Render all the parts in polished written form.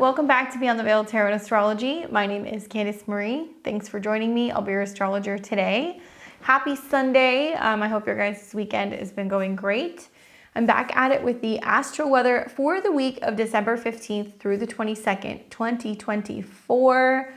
welcome back to Beyond the Veil Tarot and Astrology. My name is Candice Marie. Thanks for joining me. I'll be your astrologer today. Happy Sunday. I hope your guys' weekend has been going great. I'm back at it with the astro weather for the week of December 15th through the 22nd, 2024.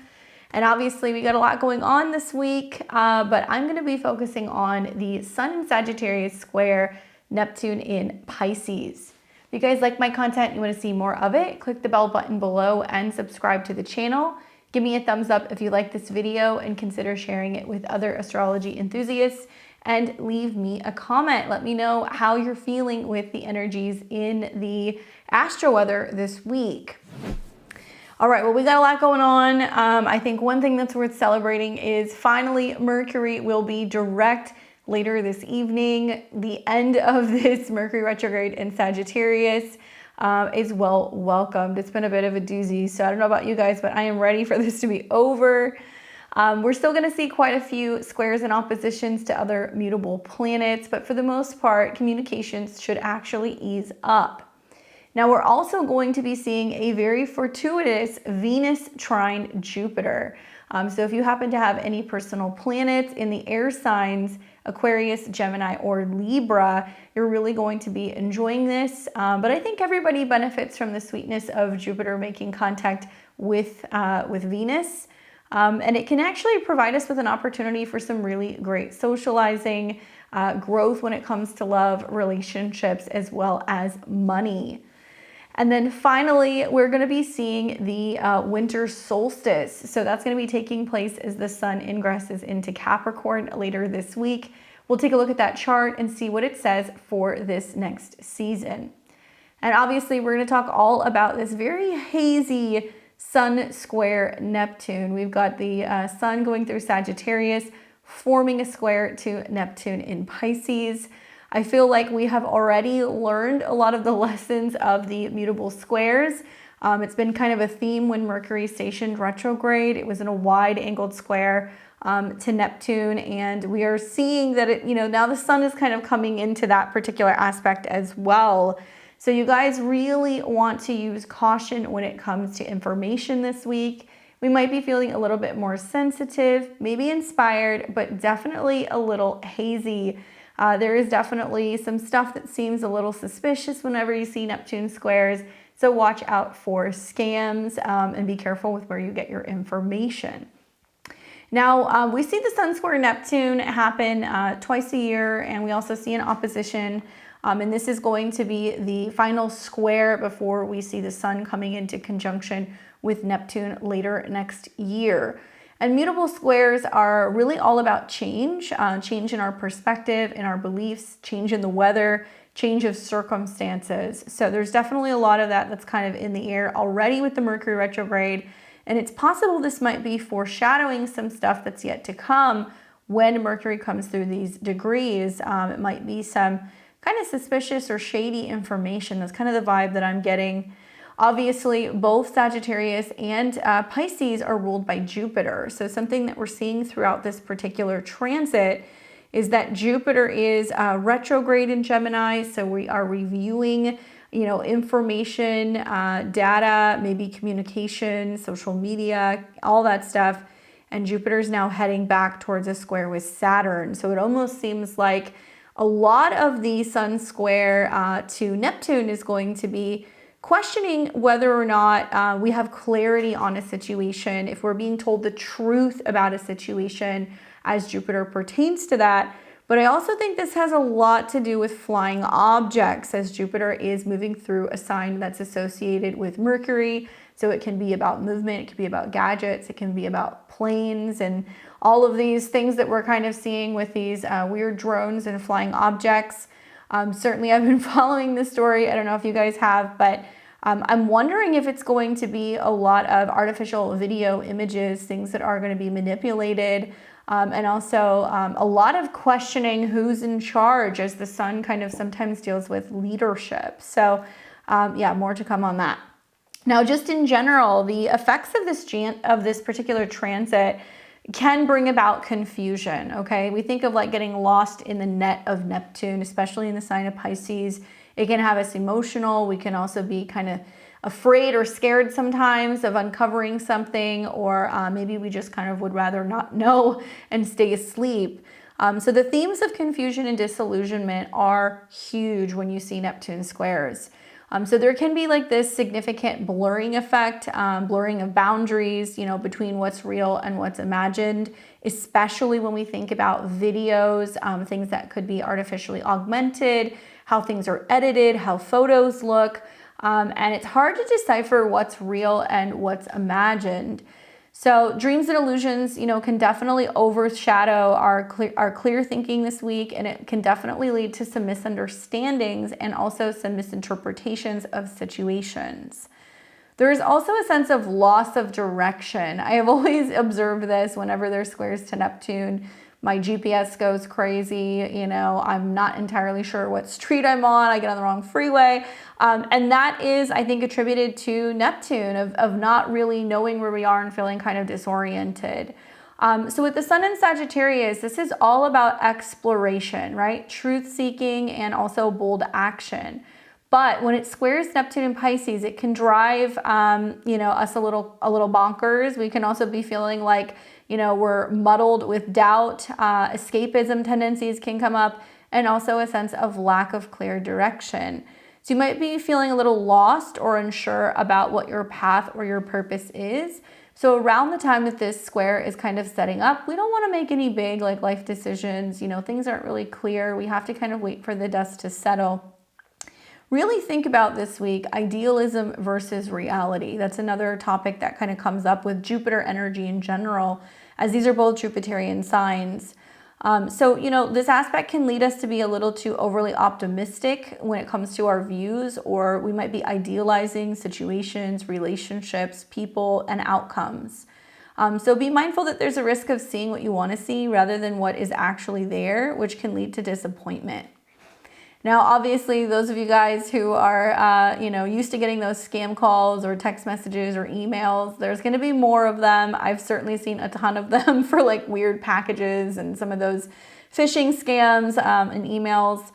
And obviously we got a lot going on this week, but I'm going to be focusing on the Sun in Sagittarius square Neptune in Pisces. If you guys like my content, you want to see more of it, click the bell button below and subscribe to the channel. Give me a thumbs up if you like this video and consider sharing it with other astrology enthusiasts, and leave me a comment. Let me know how you're feeling with the energies in the astro weather this week. All right, well, we got a lot going on. I think one thing that's worth celebrating is finally Mercury will be direct later this evening. The end of this Mercury retrograde in Sagittarius is well welcomed. It's been a bit of a doozy, so I don't know about you guys, but I am ready for this to be over. We're still going to see quite a few squares and oppositions to other mutable planets, but for the most part, communications should actually ease up. Now, we're also going to be seeing a very fortuitous Venus trine Jupiter. So if you happen to have any personal planets in the air signs, Aquarius, Gemini, or Libra, you're really going to be enjoying this. But I think everybody benefits from the sweetness of Jupiter making contact with Venus. And it can actually provide us with an opportunity for some really great socializing, growth when it comes to love, relationships, as well as money. And then finally, we're going to be seeing the winter solstice. So that's going to be taking place as the sun ingresses into Capricorn later this week. We'll take a look at that chart and see what it says for this next season. And obviously, we're going to talk all about this very hazy sun square Neptune. We've got the sun going through Sagittarius, forming a square to Neptune in Pisces. I feel like we have already learned a lot of the lessons of the mutable squares. It's been kind of a theme when Mercury stationed retrograde. It was in a wide angled square to Neptune, and we are seeing that it, now the sun is kind of coming into that particular aspect as well. So you guys really want to use caution when it comes to information this week. We might be feeling a little bit more sensitive, maybe inspired, but definitely a little hazy. There is definitely some stuff that seems a little suspicious whenever you see Neptune squares. So watch out for scams and be careful with where you get your information. Now, we see the sun square Neptune happen twice a year, and we also see an opposition. And this is going to be the final square before we see the sun coming into conjunction with Neptune later next year. And mutable squares are really all about change, change in our perspective, in our beliefs, change in the weather, change of circumstances. So there's definitely a lot of that that's kind of in the air already with the Mercury retrograde. And it's possible this might be foreshadowing some stuff that's yet to come when Mercury comes through these degrees. It might be some kind of suspicious or shady information. That's kind of the vibe that I'm getting. Obviously, both Sagittarius and Pisces are ruled by Jupiter. So something that we're seeing throughout this particular transit is that Jupiter is retrograde in Gemini. So we are reviewing, information, data, maybe communication, social media, all that stuff. And Jupiter is now heading back towards a square with Saturn. So it almost seems like a lot of the sun square to Neptune is going to be questioning whether or not we have clarity on a situation, if we're being told the truth about a situation as Jupiter pertains to that. But I also think this has a lot to do with flying objects, as Jupiter is moving through a sign that's associated with Mercury. So it can be about movement, it can be about gadgets, it can be about planes, and all of these things that we're kind of seeing with these weird drones and flying objects. Certainly I've been following this story. I don't know if you guys have, but I'm wondering if it's going to be a lot of artificial video images, things that are going to be manipulated, and also a lot of questioning who's in charge, as the sun kind of sometimes deals with leadership. So yeah, more to come on that. Now, just in general, the effects of this particular transit can bring about confusion, okay? We think of like getting lost in the net of Neptune, especially in the sign of Pisces. It can have us emotional. We can also be kind of afraid or scared sometimes of uncovering something, or maybe we just kind of would rather not know and stay asleep. So the themes of confusion and disillusionment are huge when you see Neptune squares. So there can be like this significant blurring effect, blurring of boundaries, between what's real and what's imagined, especially when we think about videos, things that could be artificially augmented, how things are edited, how photos look. And it's hard to decipher what's real and what's imagined. So dreams and illusions, can definitely overshadow our clear thinking this week, and it can definitely lead to some misunderstandings and also some misinterpretations of situations. There is also a sense of loss of direction. I have always observed this whenever there's squares to Neptune. My GPS goes crazy, I'm not entirely sure what street I'm on. I get on the wrong freeway. And that is, I think, attributed to Neptune, of not really knowing where we are and feeling kind of disoriented. So with the sun in Sagittarius, this is all about exploration, right? Truth seeking and also bold action. But when it squares Neptune in Pisces, it can drive, us a little bonkers. We can also be feeling like, we're muddled with doubt. Escapism tendencies can come up, and also a sense of lack of clear direction. So you might be feeling a little lost or unsure about what your path or your purpose is. So around the time that this square is kind of setting up, we don't want to make any big life decisions. Things aren't really clear. We have to kind of wait for the dust to settle. Really think about this week, idealism versus reality. That's another topic that kind of comes up with Jupiter energy in general, as these are both Jupiterian signs. So this aspect can lead us to be a little too overly optimistic when it comes to our views, or we might be idealizing situations, relationships, people, and outcomes. So be mindful that there's a risk of seeing what you want to see rather than what is actually there, which can lead to disappointment. Now, obviously, those of you guys who are, used to getting those scam calls or text messages or emails, there's going to be more of them. I've certainly seen a ton of them for weird packages and some of those phishing scams and emails.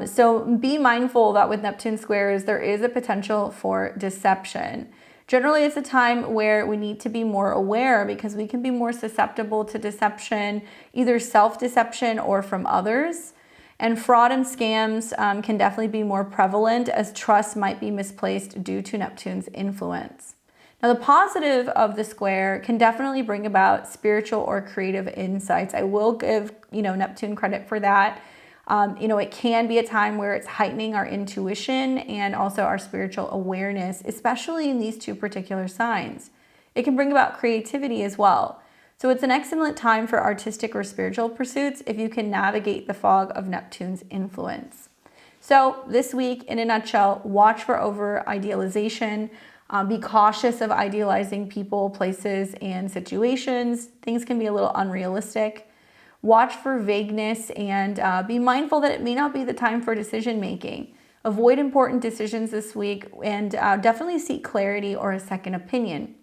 So be mindful that with Neptune squares, there is a potential for deception. Generally, it's a time where we need to be more aware because we can be more susceptible to deception, either self-deception or from others. And fraud and scams can definitely be more prevalent, as trust might be misplaced due to Neptune's influence. Now, the positive of the square can definitely bring about spiritual or creative insights. I will give, Neptune credit for that. It can be a time where it's heightening our intuition and also our spiritual awareness, especially in these two particular signs. It can bring about creativity as well. So it's an excellent time for artistic or spiritual pursuits if you can navigate the fog of Neptune's influence. So this week, in a nutshell, watch for over-idealization. Be cautious of idealizing people, places, and situations. Things can be a little unrealistic. Watch for vagueness and be mindful that it may not be the time for decision making. Avoid important decisions this week and definitely seek clarity or a second opinion.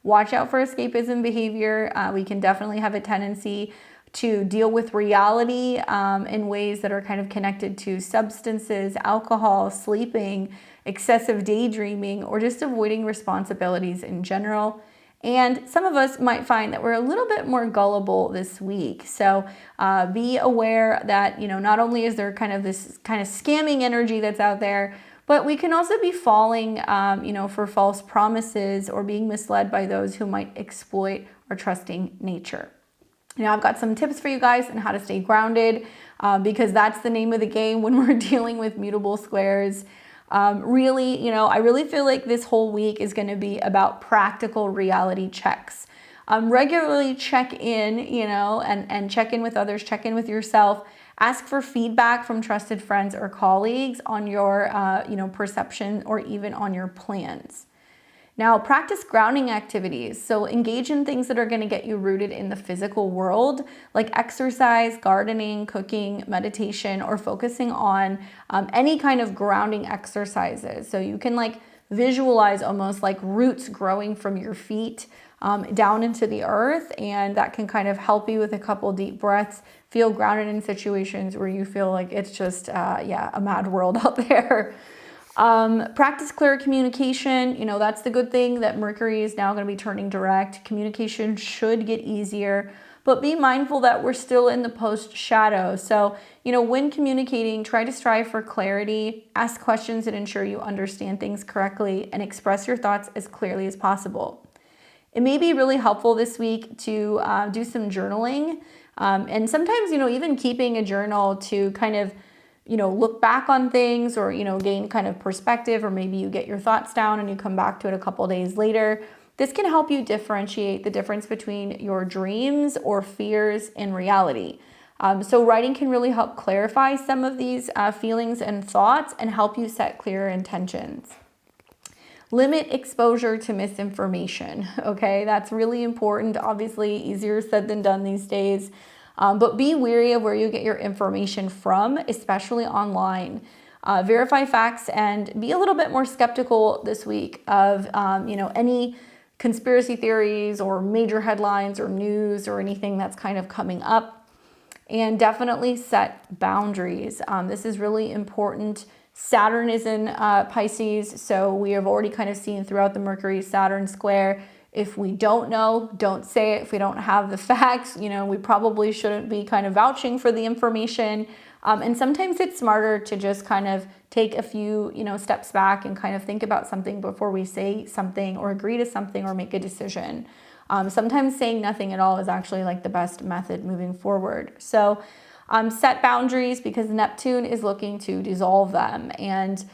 Watch out for escapism behavior. We can definitely have a tendency to deal with reality in ways that are kind of connected to substances, alcohol, sleeping, excessive daydreaming, or just avoiding responsibilities in general. And some of us might find that we're a little bit more gullible this week. So be aware that, not only is there kind of this kind of scamming energy that's out there, but we can also be falling, for false promises or being misled by those who might exploit our trusting nature. I've got some tips for you guys on how to stay grounded because that's the name of the game when we're dealing with mutable squares. I really feel like this whole week is going to be about practical reality checks. Regularly check in, and check in with others, check in with yourself. Ask for feedback from trusted friends or colleagues on your, perception or even on your plans. Now, practice grounding activities. So engage in things that are going to get you rooted in the physical world, like exercise, gardening, cooking, meditation, or focusing on any kind of grounding exercises. So you can visualize almost like roots growing from your feet down into the earth, and that can kind of help you with a couple deep breaths, feel grounded in situations where you feel like it's just, a mad world out there. Practice clear communication. You know, that's the good thing, that Mercury is now going to be turning direct. Communication should get easier, but be mindful that we're still in the post shadow. So, you know, when communicating, try to strive for clarity, ask questions and ensure you understand things correctly, and express your thoughts as clearly as possible. It may be really helpful this week to do some journaling. And sometimes, you know, even keeping a journal to kind of, you know, look back on things, or, you know, gain kind of perspective, or maybe you get your thoughts down and you come back to it a couple days later. This can help you differentiate the difference between your dreams or fears and reality. So writing can really help clarify some of these feelings and thoughts and help you set clearer intentions. Limit exposure to misinformation, okay? That's really important. Obviously, easier said than done these days. But be wary of where you get your information from, especially online. Verify facts and be a little bit more skeptical this week of you know, any conspiracy theories or major headlines or news or anything that's kind of coming up. And definitely set boundaries. This is really important. Saturn is in Pisces, so we have already kind of seen throughout the Mercury-Saturn square, if we don't know, don't say it. If we don't have the facts, you know, we probably shouldn't be kind of vouching for the information. And sometimes it's smarter to just kind of take a few, you know, steps back and kind of think about something before we say something or agree to something or make a decision. Sometimes saying nothing at all is actually like the best method moving forward. So set boundaries, because Neptune is looking to dissolve them. And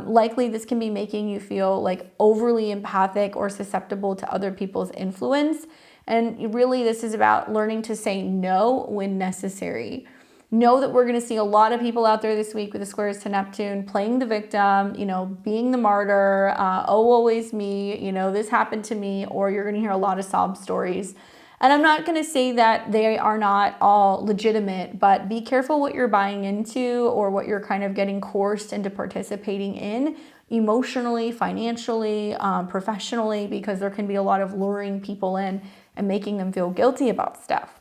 likely this can be making you feel like overly empathic or susceptible to other people's influence. And really, this is about learning to say no when necessary. Know that we're going to see a lot of people out there this week with the squares to Neptune playing the victim, you know, being the martyr, oh, woe is me, you know, this happened to me, or you're going to hear a lot of sob stories. And I'm not going to say that they are not all legitimate, but be careful what you're buying into or what you're kind of getting coerced into participating in emotionally, financially, professionally, because there can be a lot of luring people in and making them feel guilty about stuff.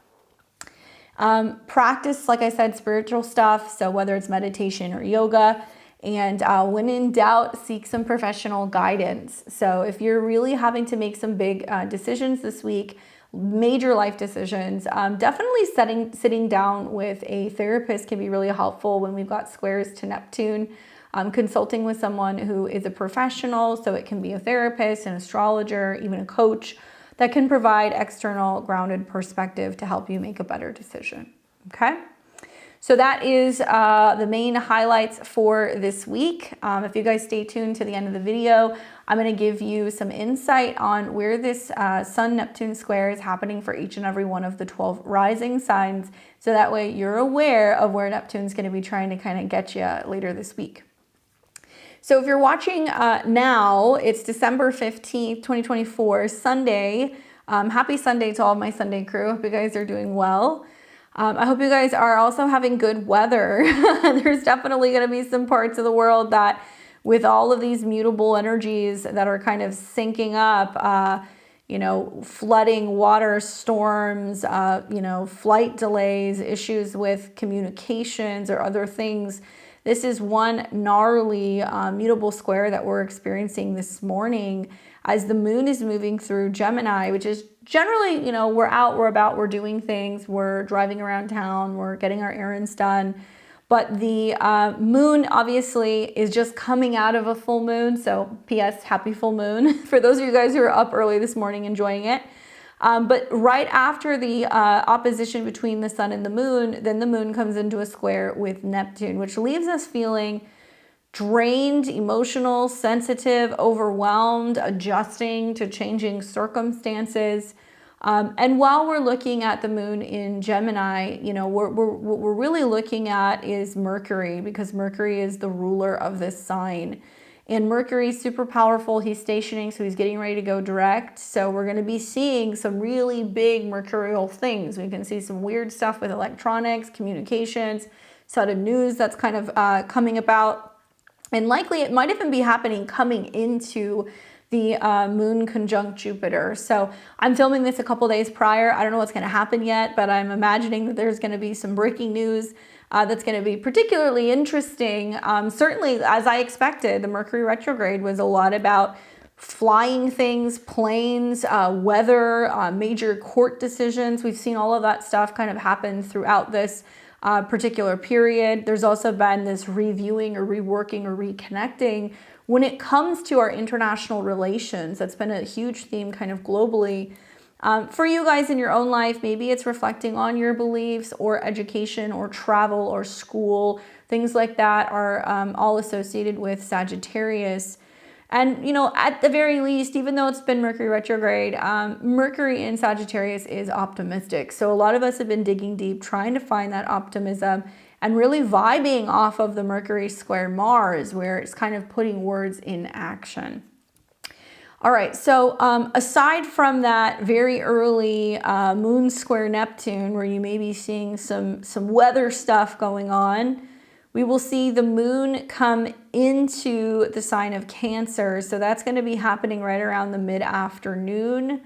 Practice, like I said, spiritual stuff. So whether it's meditation or yoga, and when in doubt, seek some professional guidance. So if you're really having to make some big decisions this week, major life decisions, definitely sitting down with a therapist can be really helpful when we've got squares to Neptune. Consulting with someone who is a professional, so it can be a therapist, an astrologer, even a coach, that can provide external grounded perspective to help you make a better decision. Okay? So that is the main highlights for this week. If you guys stay tuned to the end of the video, I'm going to give you some insight on where this Sun-Neptune square is happening for each and every one of the 12 rising signs. So that way you're aware of where Neptune's going to be trying to kind of get you later this week. So if you're watching now, it's December 15th, 2024, Sunday. Happy Sunday to all of my Sunday crew. Hope you guys are doing well. I hope you guys are also having good weather. There's definitely going to be some parts of the world that, with all of these mutable energies that are kind of syncing up, you know, flooding, water storms, you know, flight delays, issues with communications or other things. This is one gnarly mutable square that we're experiencing this morning as the moon is moving through Gemini, which is generally, you know, we're out, we're about, we're doing things, we're driving around town, we're getting our errands done. But the moon obviously is just coming out of a full moon. So P.S. Happy full moon for those of you guys who are up early this morning enjoying it. But right after the opposition between the sun and the moon, then the moon comes into a square with Neptune, which leaves us feeling drained, emotional, sensitive, overwhelmed, adjusting to changing circumstances. And while we're looking at the moon in Gemini, you know, what we're really looking at is Mercury, because Mercury is the ruler of this sign. And Mercury's super powerful. He's stationing, so he's getting ready to go direct. So we're going to be seeing some really big mercurial things. We can see some weird stuff with electronics, communications, sudden news that's kind of coming about. And likely it might even be happening coming into the moon conjunct Jupiter. So I'm filming this a couple days prior. I don't know what's going to happen yet, but I'm imagining that there's going to be some breaking news that's going to be particularly interesting. Certainly, as I expected, the Mercury retrograde was a lot about flying things, planes, weather, major court decisions. We've seen all of that stuff kind of happen throughout this particular period. There's also been this reviewing or reworking or reconnecting when it comes to our international relations. That's been a huge theme kind of globally. For you guys in your own life, maybe it's reflecting on your beliefs or education or travel or school. Things like that are all associated with Sagittarius. And, you know, at the very least, even though it's been Mercury retrograde, Mercury in Sagittarius is optimistic. So a lot of us have been digging deep, trying to find that optimism and really vibing off of the Mercury square Mars, where it's kind of putting words in action. All right, so aside from that very early moon square Neptune, where you may be seeing some weather stuff going on, we will see the moon come into the sign of Cancer. So that's going to be happening right around the mid-afternoon.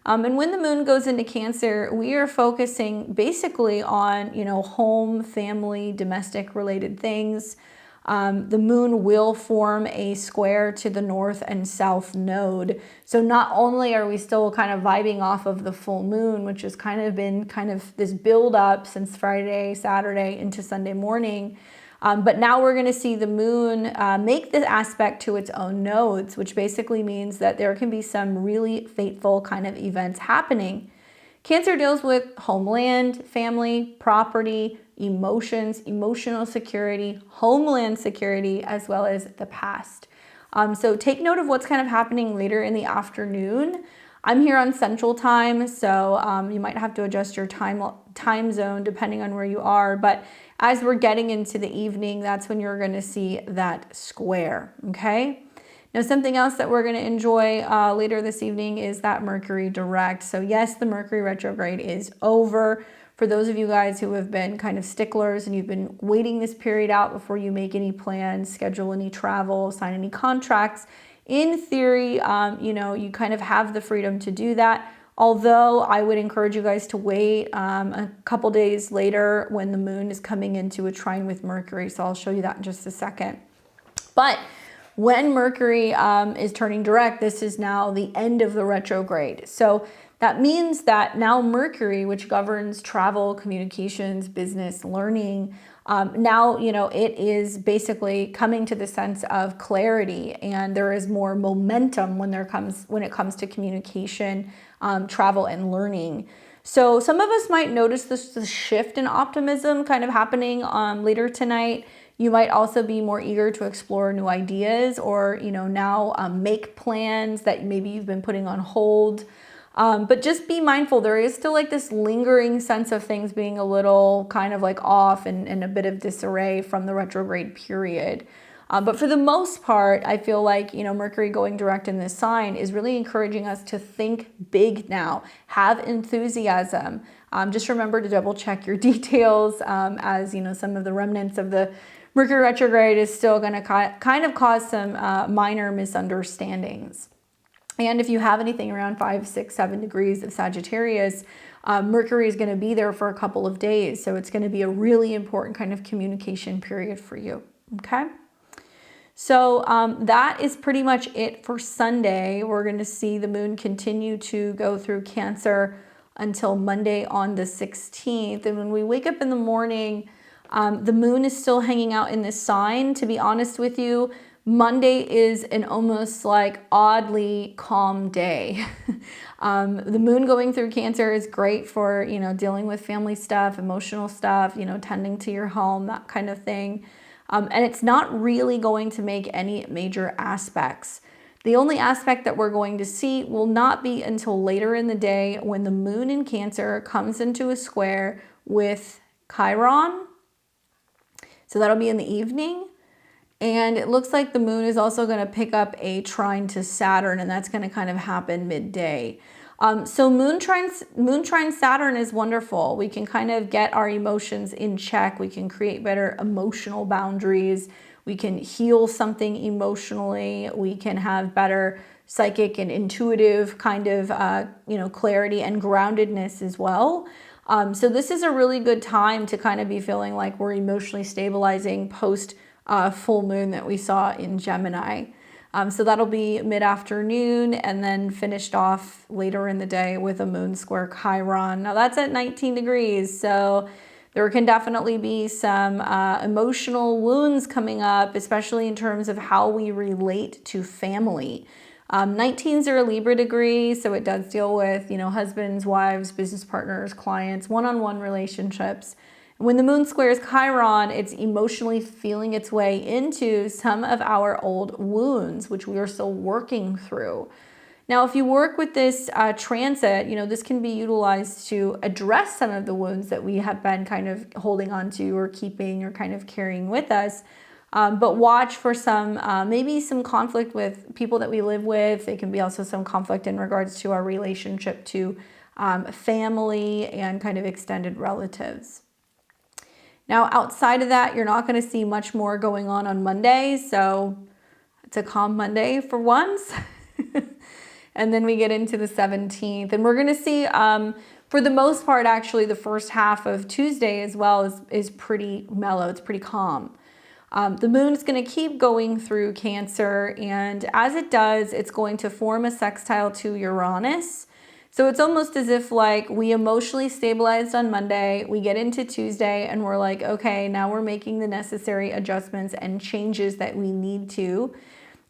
And when the moon goes into Cancer, we are focusing basically on, you know, home, family, domestic related things. The moon will form a square to the north and south node. So not only are we still kind of vibing off of the full moon, which has kind of been this build up since Friday, Saturday into Sunday morning, but now we're going to see the moon make the aspect to its own nodes, which basically means that there can be some really fateful kind of events happening. Cancer deals with homeland, family, property, emotions, emotional security, homeland security, as well as the past. So take note of what's kind of happening later in the afternoon. I'm here on Central Time, so you might have to adjust your time zone depending on where you are. But as we're getting into the evening, that's when you're going to see that square, okay? Now, something else that we're going to enjoy later this evening is that Mercury direct. So yes, the Mercury retrograde is over. For those of you guys who have been kind of sticklers and you've been waiting this period out before you make any plans, schedule any travel, sign any contracts, in theory, you know, you kind of have the freedom to do that. Although I would encourage you guys to wait a couple days later when the moon is coming into a trine with Mercury. So I'll show you that in just a second. But when Mercury is turning direct, this is now the end of the retrograde. So that means that now Mercury, which governs travel, communications, business, learning, now, you know, it is basically coming to the sense of clarity, and there is more momentum when it comes to communication, travel, and learning. So some of us might notice this shift in optimism kind of happening later tonight. You might also be more eager to explore new ideas, or, you know, now make plans that maybe you've been putting on hold. But just be mindful, there is still like this lingering sense of things being a little kind of like off and a bit of disarray from the retrograde period. But for the most part, I feel like, you know, Mercury going direct in this sign is really encouraging us to think big now, have enthusiasm. Just remember to double check your details, as, you know, some of the remnants of the Mercury retrograde is still going to kind of cause some minor misunderstandings. And if you have anything around 5, 6, 7 degrees of Sagittarius, Mercury is going to be there for a couple of days. So it's going to be a really important kind of communication period for you. Okay. So that is pretty much it for Sunday. We're going to see the moon continue to go through Cancer until Monday on the 16th. And when we wake up in the morning, the moon is still hanging out in this sign. To be honest with you, Monday is an almost like oddly calm day. The moon going through Cancer is great for, you know, dealing with family stuff, emotional stuff, you know, tending to your home, that kind of thing. And it's not really going to make any major aspects. The only aspect that we're going to see will not be until later in the day when the moon in Cancer comes into a square with Chiron. So that'll be in the evening. And it looks like the moon is also going to pick up a trine to Saturn, and that's going to kind of happen midday. So moon trine Saturn is wonderful. We can kind of get our emotions in check. We can create better emotional boundaries. We can heal something emotionally. We can have better psychic and intuitive kind of, you know, clarity and groundedness as well. So this is a really good time to kind of be feeling like we're emotionally stabilizing post full moon that we saw in Gemini. So that'll be mid-afternoon and then finished off later in the day with a moon square Chiron. Now that's at 19 degrees, so there can definitely be some emotional wounds coming up, especially in terms of how we relate to family. 19s are a Libra degree, so it does deal with, husbands, wives, business partners, clients, one-on-one relationships. When the moon squares Chiron, it's emotionally feeling its way into some of our old wounds, which we are still working through. Now, if you work with this transit, this can be utilized to address some of the wounds that we have been kind of holding on to or keeping or kind of carrying with us. But watch for some, maybe some conflict with people that we live with. It can be also some conflict in regards to our relationship to family and kind of extended relatives. Now, outside of that, you're not going to see much more going on Monday. So it's a calm Monday for once. And then we get into the 17th. And we're going to see, for the most part, actually, the first half of Tuesday as well is pretty mellow. It's pretty calm. The moon is going to keep going through Cancer. And as it does, it's going to form a sextile to Uranus. So it's almost as if like we emotionally stabilized on Monday, we get into Tuesday and we're like, okay, now we're making the necessary adjustments and changes that we need to.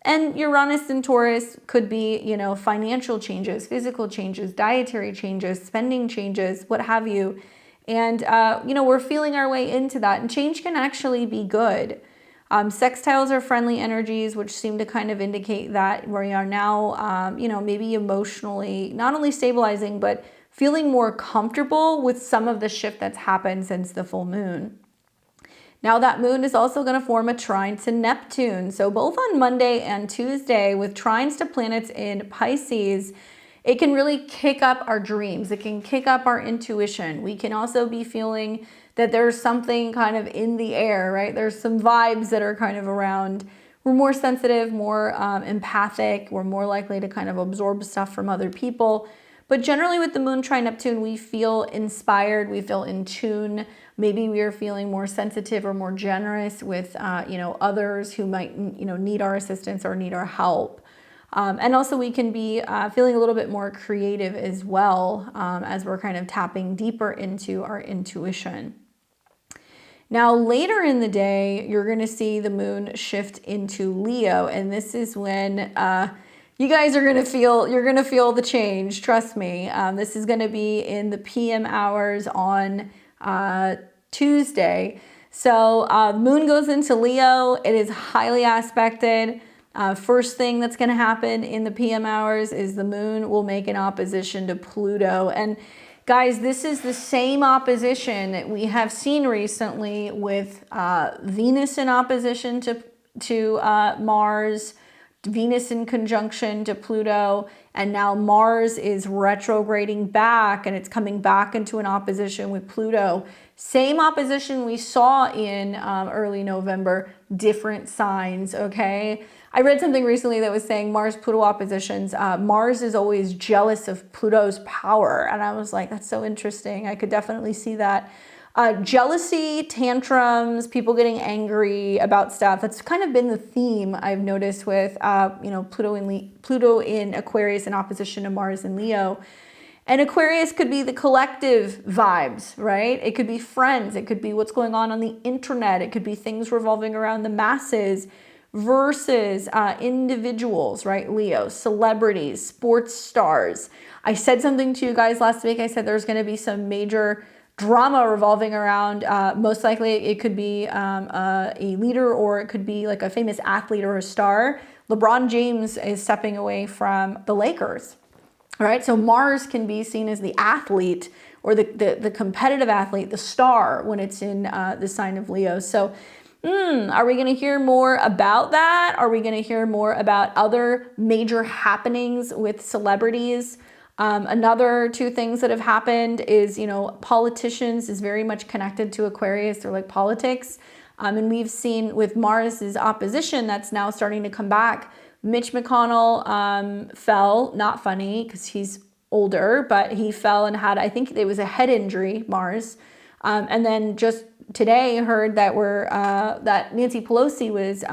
And Uranus and Taurus could be, financial changes, physical changes, dietary changes, spending changes, what have you. And, we're feeling our way into that. And change can actually be good. Sextiles are friendly energies, which seem to kind of indicate that we are now, maybe emotionally not only stabilizing, but feeling more comfortable with some of the shift that's happened since the full moon. Now that moon is also going to form a trine to Neptune. So both on Monday and Tuesday with trines to planets in Pisces, it can really kick up our dreams. It can kick up our intuition. We can also be feeling that there's something kind of in the air, right? There's some vibes that are kind of around. We're more sensitive, more empathic. We're more likely to kind of absorb stuff from other people. But generally with the moon trine Neptune, we feel inspired. We feel in tune. Maybe we are feeling more sensitive or more generous with, others who might, need our assistance or need our help. And also we can be feeling a little bit more creative as well as we're kind of tapping deeper into our intuition. Now, later in the day, you're going to see the moon shift into Leo. And this is when you guys are going to feel the change. Trust me. This is going to be in the PM hours on Tuesday. So moon goes into Leo. It is highly aspected. First thing that's going to happen in the PM hours is the moon will make an opposition to Pluto. And guys, this is the same opposition that we have seen recently with Venus in opposition to Mars, Venus in conjunction to Pluto, and now Mars is retrograding back and it's coming back into an opposition with Pluto. Same opposition we saw in early November, different signs, okay? I read something recently that was saying Mars-Pluto oppositions, Mars is always jealous of Pluto's power. And I was like, that's so interesting. I could definitely see that. Jealousy, tantrums, people getting angry about stuff. That's kind of been the theme I've noticed with, Pluto in Aquarius in opposition to Mars in Leo. And Aquarius could be the collective vibes, right? It could be friends. It could be what's going on the internet. It could be things revolving around the masses versus individuals, right? Leo, celebrities, sports stars. I said something to you guys last week. I said there's going to be some major drama revolving around, most likely it could be a leader or it could be like a famous athlete or a star. LeBron James is stepping away from the Lakers, right? So Mars can be seen as the athlete or the competitive athlete, the star when it's in the sign of Leo. So are we going to hear more about that? Are we going to hear more about other major happenings with celebrities? Another two things that have happened is, politicians is very much connected to Aquarius. They're like politics. And we've seen with Mars's opposition that's now starting to come back. Mitch McConnell fell, not funny because he's older, but he fell and had, I think it was a head injury, Mars. And then just today heard that that Nancy Pelosi was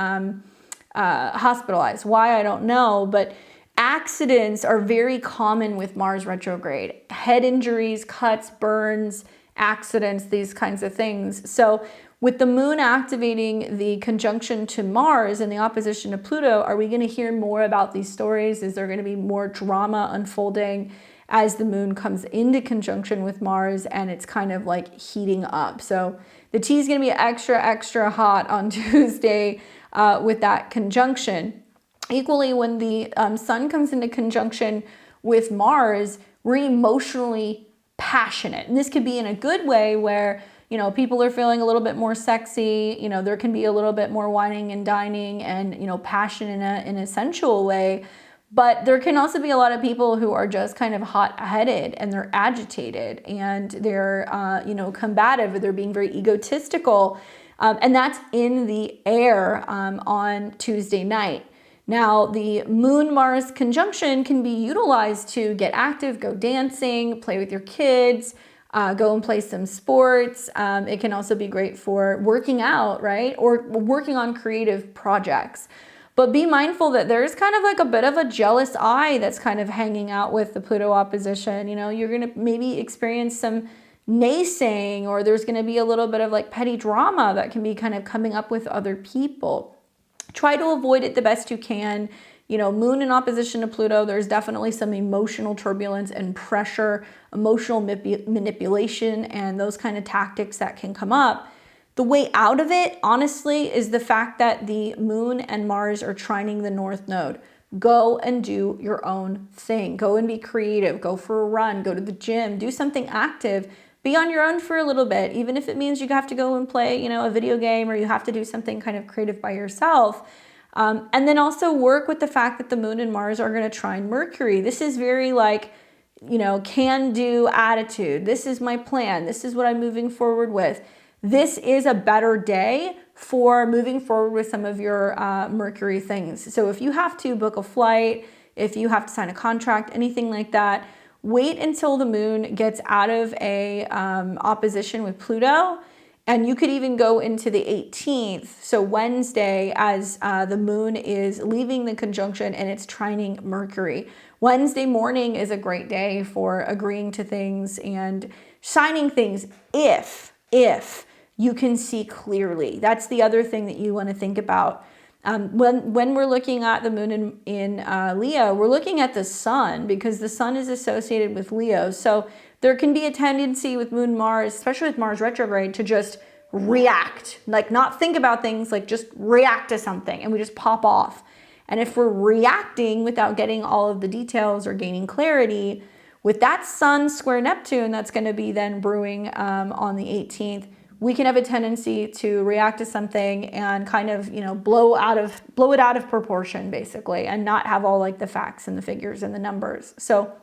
hospitalized. Why, I don't know, but accidents are very common with Mars retrograde. Head injuries, cuts, burns, accidents, these kinds of things. So with the moon activating the conjunction to Mars and the opposition to Pluto, are we going to hear more about these stories? Is there going to be more drama unfolding as the moon comes into conjunction with Mars and it's kind of like heating up? So the tea is going to be extra, extra hot on Tuesday with that conjunction. Equally, when the sun comes into conjunction with Mars, we're emotionally passionate. And this could be in a good way where, you know, people are feeling a little bit more sexy. You know, there can be a little bit more whining and dining and, you know, passion in a sensual way. But there can also be a lot of people who are just kind of hot-headed and they're agitated and they're, you know, combative, or they're being very egotistical. And that's in the air on Tuesday night. Now, the Moon-Mars conjunction can be utilized to get active, go dancing, play with your kids, go and play some sports. It can also be great for working out, right? Or working on creative projects. But be mindful that there's kind of like a bit of a jealous eye that's kind of hanging out with the Pluto opposition. You know, you're going to maybe experience some naysaying, or there's going to be a little bit of like petty drama that can be kind of coming up with other people. Try to avoid it the best you can. You know, moon in opposition to Pluto, there's definitely some emotional turbulence and pressure, emotional manipulation, and those kind of tactics that can come up. The way out of it, honestly, is the fact that the moon and Mars are trining the North Node. Go and do your own thing. Go and be creative. Go for a run. Go to the gym. Do something active. Be on your own for a little bit, even if it means you have to go and play, you know, a video game, or you have to do something kind of creative by yourself. And then also work with the fact that the moon and Mars are going to trine Mercury. This is very like, you know, can-do attitude. This is my plan. This is what I'm moving forward with. This is a better day for moving forward with some of your Mercury things. So if you have to book a flight, if you have to sign a contract, anything like that, wait until the moon gets out of a opposition with Pluto. And you could even go into the 18th, so Wednesday, as the moon is leaving the conjunction and it's trining Mercury. Wednesday morning is a great day for agreeing to things and signing things if you can see clearly. That's the other thing that you want to think about. When we're looking at the moon in Leo, we're looking at the sun, because the sun is associated with Leo. So there can be a tendency with Moon Mars, especially with Mars retrograde, to just react, like not think about things, like just react to something, and we just pop off. And if we're reacting without getting all of the details or gaining clarity, with that sun square Neptune that's going to be then brewing on the 18th, we can have a tendency to react to something and kind of, you know, blow it out of proportion, basically, and not have all like the facts and the figures and the numbers. So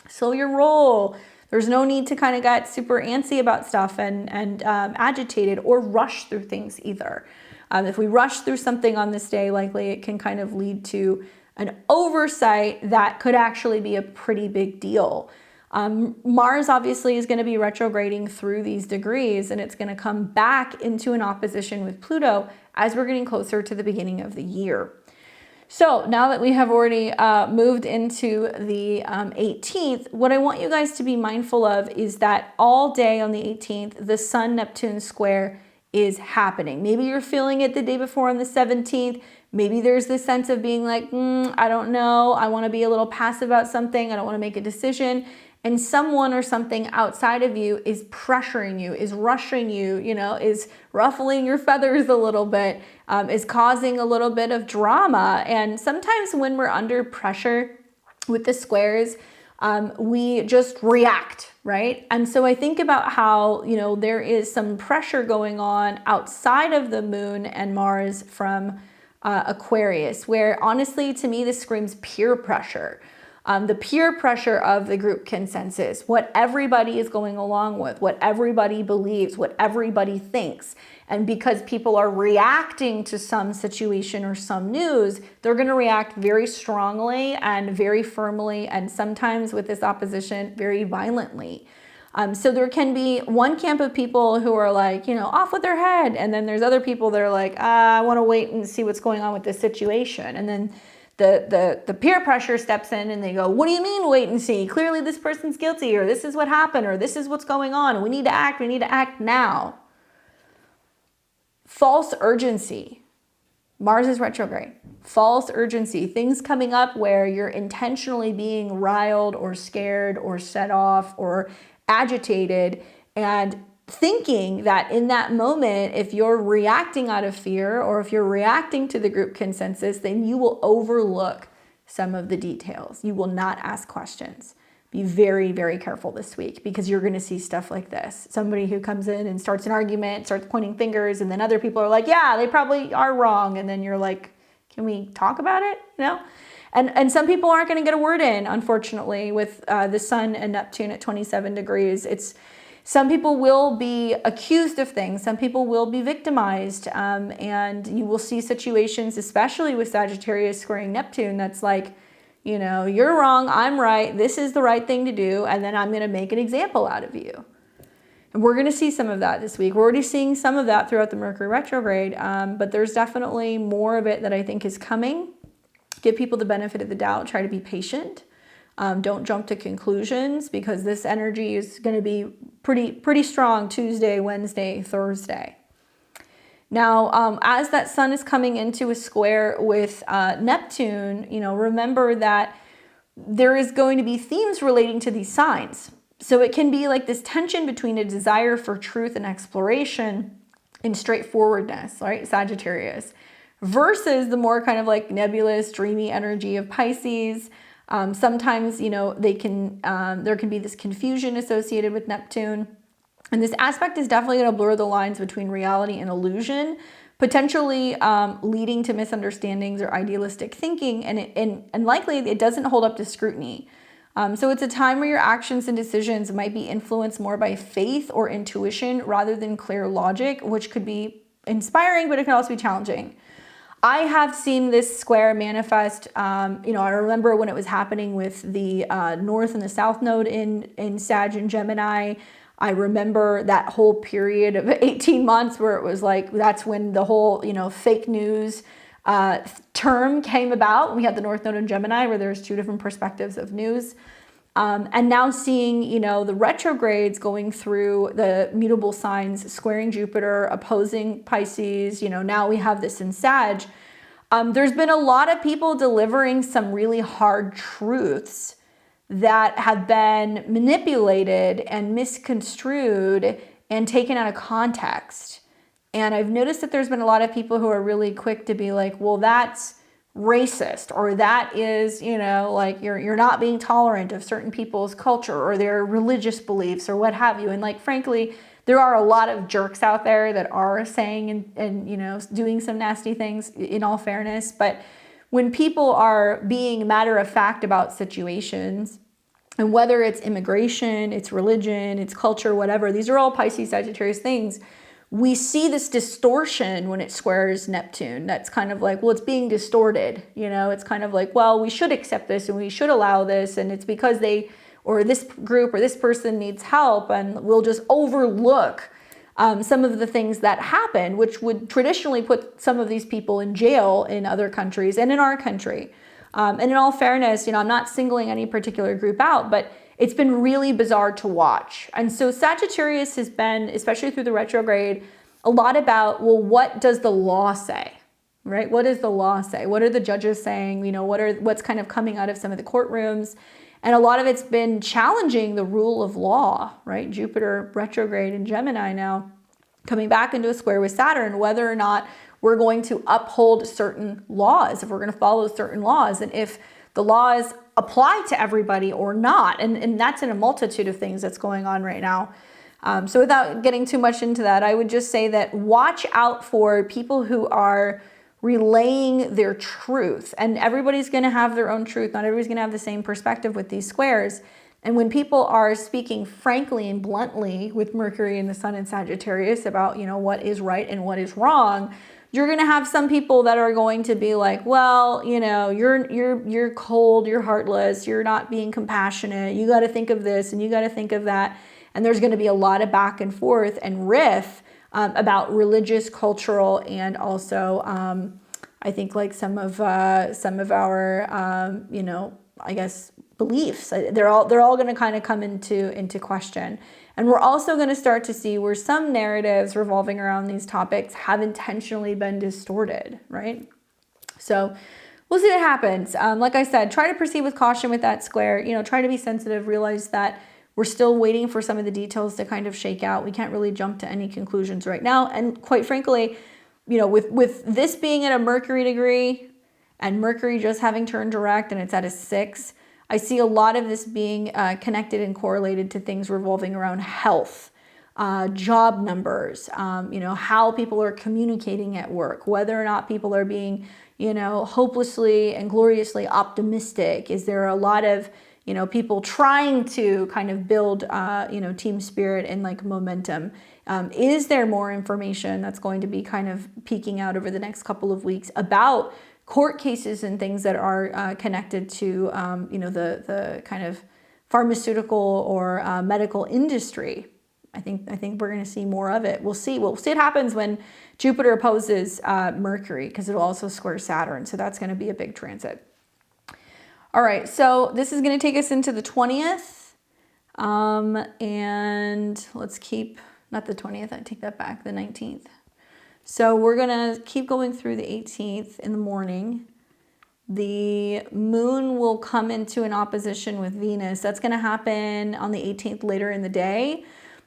slow your roll. There's no need to kind of get super antsy about stuff and agitated or rush through things either. If we rush through something on this day, likely it can kind of lead to an oversight that could actually be a pretty big deal. Mars obviously is going to be retrograding through these degrees, and it's going to come back into an opposition with Pluto as we're getting closer to the beginning of the year. So now that we have already moved into the 18th, what I want you guys to be mindful of is that all day on the 18th, the Sun-Neptune square is happening. Maybe you're feeling it the day before on the 17th. Maybe there's this sense of being like, I don't know. I want to be a little passive about something. I don't want to make a decision. And someone or something outside of you is pressuring you, is rushing you, you know, is ruffling your feathers a little bit, is causing a little bit of drama. And sometimes when we're under pressure with the squares, we just react, right? And so I think about how, you know, there is some pressure going on outside of the moon and Mars from Aquarius, where honestly, to me, this screams peer pressure. The peer pressure of the group consensus, what everybody is going along with, what everybody believes, what everybody thinks. And because people are reacting to some situation or some news, they're going to react very strongly and very firmly, and sometimes with this opposition, very violently. So there can be one camp of people who are like, off with their head. And then there's other people that are like, I want to wait and see what's going on with this situation. And then the peer pressure steps in and they go, what do you mean wait and see? Clearly this person's guilty, or this is what happened, or this is what's going on. We need to act now. False urgency. Mars is retrograde. False urgency. Things coming up where you're intentionally being riled or scared or set off or agitated, and thinking that in that moment, if you're reacting out of fear or if you're reacting to the group consensus, then you will overlook some of the details. You will not ask questions. Be very, very careful this week, because you're going to see stuff like this. Somebody who comes in and starts an argument, starts pointing fingers, and then other people are like, yeah, they probably are wrong. And then you're like, can we talk about it? And some people aren't going to get a word in, unfortunately, with the Sun and Neptune at 27 degrees. Some people will be accused of things. Some people will be victimized. And you will see situations, especially with Sagittarius squaring Neptune, that's like, you're wrong, I'm right, this is the right thing to do, and then I'm going to make an example out of you. And we're going to see some of that this week. We're already seeing some of that throughout the Mercury retrograde, but there's definitely more of it that I think is coming. Give people the benefit of the doubt. Try to be patient. Don't jump to conclusions, because this energy is going to be pretty strong Tuesday, Wednesday, Thursday. Now, as that Sun is coming into a square with Neptune, remember that there is going to be themes relating to these signs. So it can be like this tension between a desire for truth and exploration and straightforwardness, right? Sagittarius, versus the more kind of like nebulous, dreamy energy of Pisces. Sometimes, there can be this confusion associated with Neptune. And this aspect is definitely going to blur the lines between reality and illusion, potentially leading to misunderstandings or idealistic thinking. And likely it doesn't hold up to scrutiny. So it's a time where your actions and decisions might be influenced more by faith or intuition rather than clear logic, which could be inspiring, but it can also be challenging. I have seen this square manifest, I remember when it was happening with the North and the South node in Sag and Gemini. I remember that whole period of 18 months where it was like, that's when the whole, fake news term came about. We had the North Node in Gemini, where there's two different perspectives of news. And now seeing, the retrogrades going through the mutable signs, squaring Jupiter, opposing Pisces, now we have this in Sag. There's been a lot of people delivering some really hard truths that have been manipulated and misconstrued and taken out of context. And I've noticed that there's been a lot of people who are really quick to be like, well, that's racist, or that is, like you're not being tolerant of certain people's culture or their religious beliefs or what have you. And like, frankly, there are a lot of jerks out there that are saying and doing some nasty things, in all fairness. But when people are being matter of fact about situations, and whether it's immigration, it's religion, it's culture, whatever, these are all Pisces, Sagittarius things. We see this distortion when it squares Neptune. That's kind of like, well, it's being distorted. It's kind of like, well, we should accept this and we should allow this. And it's because this group or this person needs help, and we'll just overlook some of the things that happen, which would traditionally put some of these people in jail in other countries and in our country. And in all fairness, I'm not singling any particular group out, but it's been really bizarre to watch. And so Sagittarius has been, especially through the retrograde, a lot about, well, what does the law say, right? What does the law say? What are the judges saying? What's kind of coming out of some of the courtrooms? And a lot of it's been challenging the rule of law, right? Jupiter retrograde in Gemini now, coming back into a square with Saturn, whether or not we're going to uphold certain laws, if we're going to follow certain laws, and if the laws apply to everybody or not. And that's in a multitude of things that's going on right now. So without getting too much into that, I would just say that watch out for people who are relaying their truth. And everybody's going to have their own truth. Not everybody's going to have the same perspective with these squares. And when people are speaking frankly and bluntly with Mercury and the Sun in Sagittarius about, what is right and what is wrong, you're going to have some people that are going to be like, well, you're cold, you're heartless, you're not being compassionate. You got to think of this and you got to think of that. And there's going to be a lot of back and forth and riff about religious, cultural, and also I think like some of our I guess beliefs. They're all going to kind of come into question. And we're also going to start to see where some narratives revolving around these topics have intentionally been distorted, right? So we'll see what happens. Like I said, try to proceed with caution with that square. Try to be sensitive. Realize that we're still waiting for some of the details to kind of shake out. We can't really jump to any conclusions right now. And quite frankly, with this being at a Mercury degree and Mercury just having turned direct and it's at a 6, I see a lot of this being connected and correlated to things revolving around health, job numbers, how people are communicating at work, whether or not people are being, hopelessly and gloriously optimistic. Is there a lot of, people trying to kind of build, team spirit and like momentum? Is there more information that's going to be kind of peeking out over the next couple of weeks about court cases and things that are connected to, the kind of pharmaceutical or medical industry? I think we're going to see more of it. We'll see. We'll see what happens when Jupiter opposes Mercury, because it'll also square Saturn. So that's going to be a big transit. All right. So this is going to take us into the 20th. And let's keep, not the 20th, I take that back, the 19th. So we're going to keep going through the 18th in the morning. The moon will come into an opposition with Venus. That's going to happen on the 18th later in the day.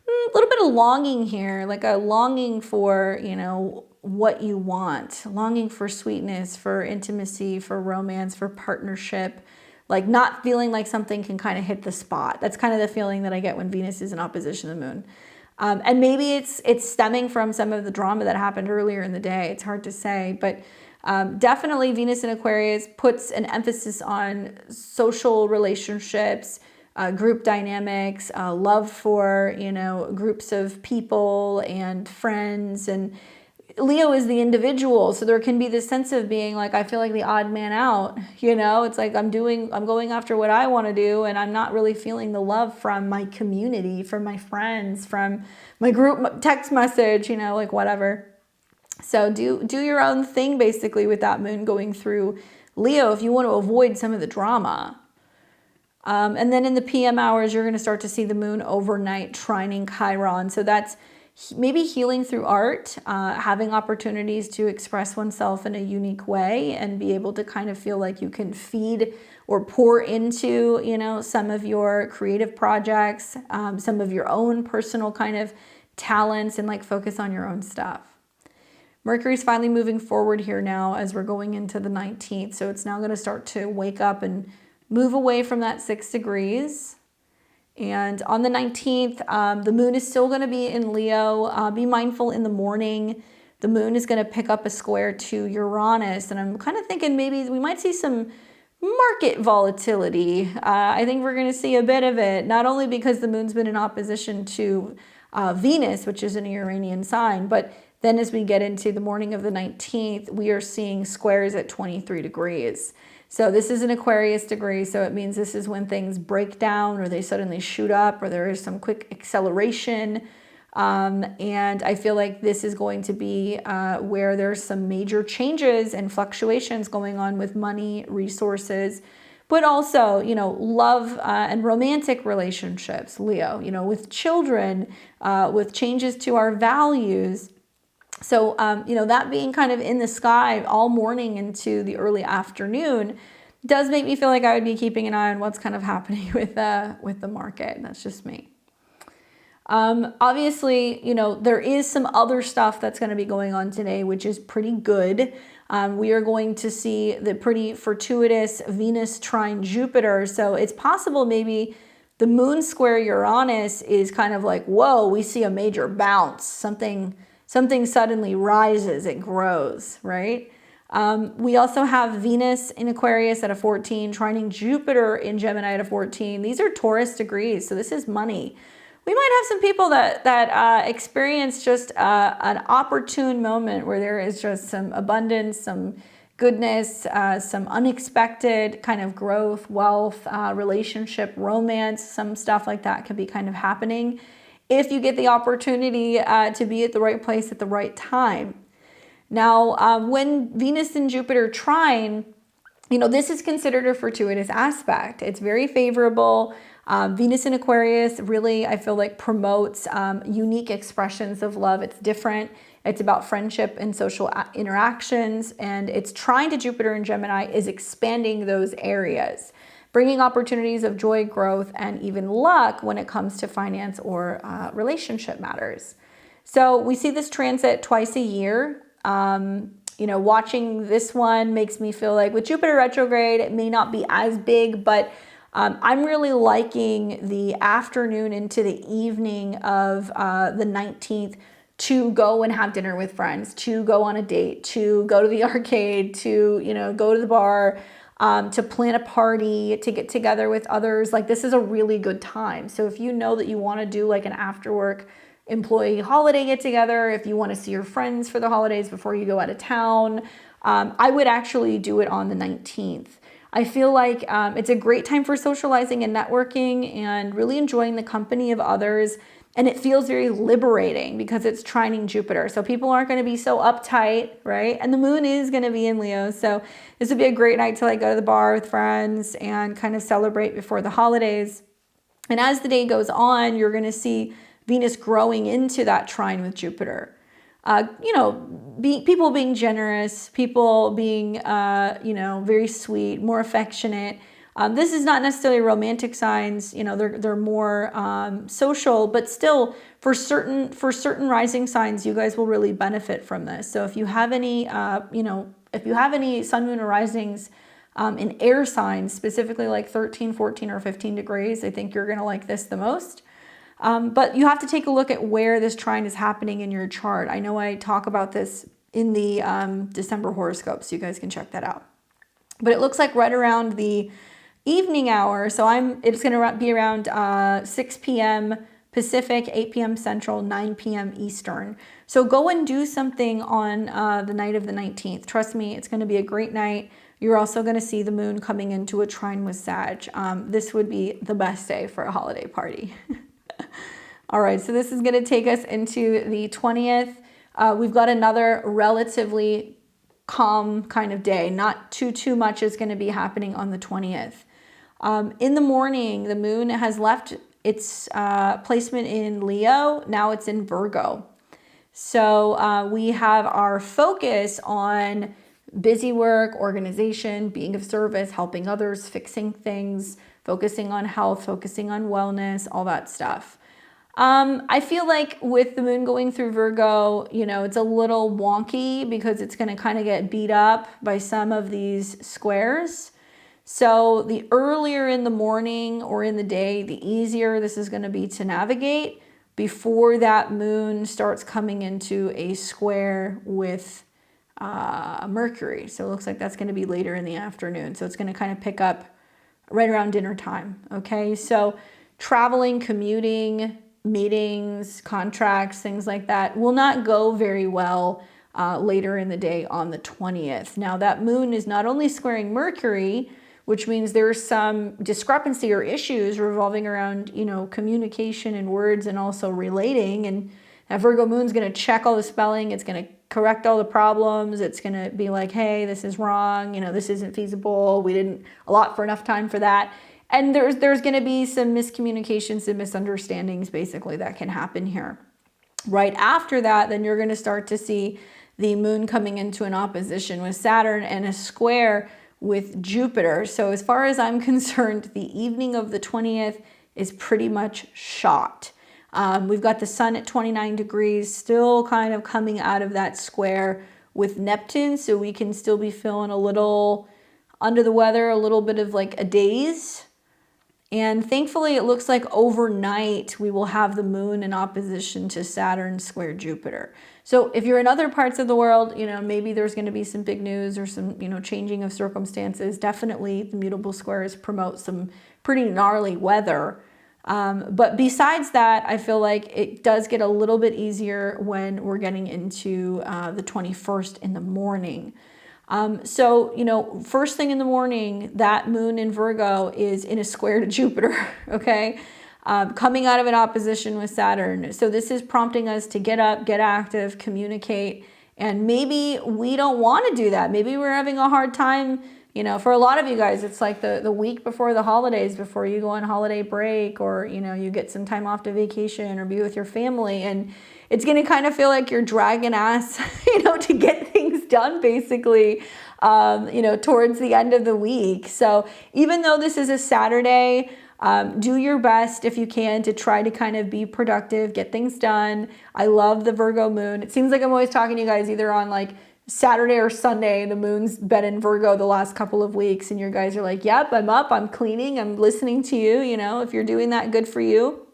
A little bit of longing here, like a longing for, what you want, longing for sweetness, for intimacy, for romance, for partnership, like not feeling like something can kind of hit the spot. That's kind of the feeling that I get when Venus is in opposition to the moon. And maybe it's stemming from some of the drama that happened earlier in the day. It's hard to say, but definitely Venus in Aquarius puts an emphasis on social relationships, group dynamics, love for, groups of people and friends. And Leo is the individual. So there can be this sense of being like, I feel like the odd man out, it's like I'm going after what I want to do. And I'm not really feeling the love from my community, from my friends, from my group text message, like whatever. So do your own thing basically with that moon going through Leo if you want to avoid some of the drama. And then in the PM hours, you're going to start to see the moon overnight trining Chiron. So that's maybe healing through art, having opportunities to express oneself in a unique way and be able to kind of feel like you can feed or pour into, some of your creative projects, some of your own personal kind of talents, and like focus on your own stuff. Mercury's finally moving forward here now as we're going into the 19th. So it's now going to start to wake up and move away from that 6 degrees. And on the 19th, the moon is still going to be in Leo. Be mindful in the morning. The moon is going to pick up a square to Uranus. And I'm kind of thinking maybe we might see some market volatility. I think we're going to see a bit of it, not only because the moon's been in opposition to Venus, which is in a Uranian sign, but then as we get into the morning of the 19th, we are seeing squares at 23 degrees. So this is an Aquarius degree, so it means this is when things break down or they suddenly shoot up or there is some quick acceleration. And I feel like this is going to be where there's some major changes and fluctuations going on with money, resources, but also, love and romantic relationships, Leo, with children, with changes to our values. So, that being kind of in the sky all morning into the early afternoon does make me feel like I would be keeping an eye on what's kind of happening with the market. That's just me. Obviously, there is some other stuff that's going to be going on today, which is pretty good. We are going to see the pretty fortuitous Venus trine Jupiter. So it's possible maybe the moon square Uranus is kind of like, whoa, we see a major bounce. Something suddenly rises, it grows, right? We also have Venus in Aquarius at a 14, trining Jupiter in Gemini at a 14. These are Taurus degrees, so this is money. We might have some people that experience just an opportune moment where there is just some abundance, some goodness, some unexpected kind of growth, wealth, relationship, romance, some stuff like that could be kind of happening if you get the opportunity to be at the right place at the right time. Now, when Venus and Jupiter trine, this is considered a fortuitous aspect. It's very favorable. Venus in Aquarius really, I feel like, promotes unique expressions of love. It's different. It's about friendship and social interactions, and it's trine to Jupiter in Gemini is expanding those areas, bringing opportunities of joy, growth, and even luck when it comes to finance or relationship matters. So we see this transit twice a year. Watching this one makes me feel like with Jupiter retrograde, it may not be as big, but I'm really liking the afternoon into the evening of the 19th to go and have dinner with friends, to go on a date, to go to the arcade, to, go to the bar, to plan a party, to get together with others. Like, this is a really good time. So if you know that you want to do like an after work employee holiday get together, if you want to see your friends for the holidays before you go out of town, I would actually do it on the 19th. I feel like it's a great time for socializing and networking and really enjoying the company of others. And it feels very liberating because it's trining Jupiter. So people aren't going to be so uptight, right? And the moon is going to be in Leo. So this would be a great night to go to the bar with friends and kind of celebrate before the holidays. And as the day goes on, you're going to see Venus growing into that trine with Jupiter. People being generous, people being, very sweet, more affectionate. This is not necessarily romantic signs, they're more social, but still for certain rising signs, you guys will really benefit from this. So if you have any, sun, moon, or risings in air signs, specifically like 13, 14, or 15 degrees, I think you're going to like this the most. But you have to take a look at where this trine is happening in your chart. I know I talk about this in the December horoscope, so you guys can check that out. But it looks like right around the evening hour, so it's going to be around 6 p.m. Pacific, 8 p.m. Central, 9 p.m. Eastern. So go and do something on the night of the 19th. Trust me, it's going to be a great night. You're also going to see the moon coming into a trine with Sag. This would be the best day for a holiday party. All right, so this is going to take us into the 20th. We've got another relatively calm kind of day. Not too much is going to be happening on the 20th. In the morning, the moon has left its placement in Leo. Now it's in Virgo. So we have our focus on busy work, organization, being of service, helping others, fixing things, focusing on health, focusing on wellness, all that stuff. I feel like with the moon going through Virgo, it's a little wonky because it's going to kind of get beat up by some of these squares. So the earlier in the morning or in the day, the easier this is going to be to navigate before that moon starts coming into a square with Mercury. So it looks like that's going to be later in the afternoon. So it's going to kind of pick up right around dinner time. Okay, so traveling, commuting, meetings, contracts, things like that will not go very well later in the day on the 20th. Now that moon is not only squaring Mercury, which means there's some discrepancy or issues revolving around, communication and words and also relating. And that Virgo moon's going to check all the spelling. It's going to correct all the problems. It's going to be like, hey, this is wrong. This isn't feasible. We didn't allot for enough time for that. And there's going to be some miscommunications and misunderstandings basically that can happen here. Right after that, then you're going to start to see the moon coming into an opposition with Saturn and a square with Jupiter. So as far as I'm concerned, the evening of the 20th is pretty much shot. We've got the sun at 29 degrees, still kind of coming out of that square with Neptune. So we can still be feeling a little under the weather, a little bit of like a daze. And thankfully, it looks like overnight we will have the moon in opposition to Saturn square Jupiter. So if you're in other parts of the world, maybe there's going to be some big news or some, changing of circumstances. Definitely the mutable squares promote some pretty gnarly weather. But besides that, I feel like it does get a little bit easier when we're getting into the 21st in the morning. So, first thing in the morning, that moon in Virgo is in a square to Jupiter, okay? Coming out of an opposition with Saturn. So this is prompting us to get up, get active, communicate, and maybe we don't want to do that. Maybe we're having a hard time, for a lot of you guys, it's like the week before the holidays, before you go on holiday break, or, you get some time off to vacation or be with your family, and it's going to kind of feel like you're dragging ass, to get things done, basically, towards the end of the week. So even though this is a Saturday, do your best if you can to try to kind of be productive, get things done. I love the Virgo moon. It seems like I'm always talking to you guys either on like Saturday or Sunday. The moon's been in Virgo the last couple of weeks, and you guys are like, yep, I'm up, I'm cleaning, I'm listening to you. If you're doing that, good for you.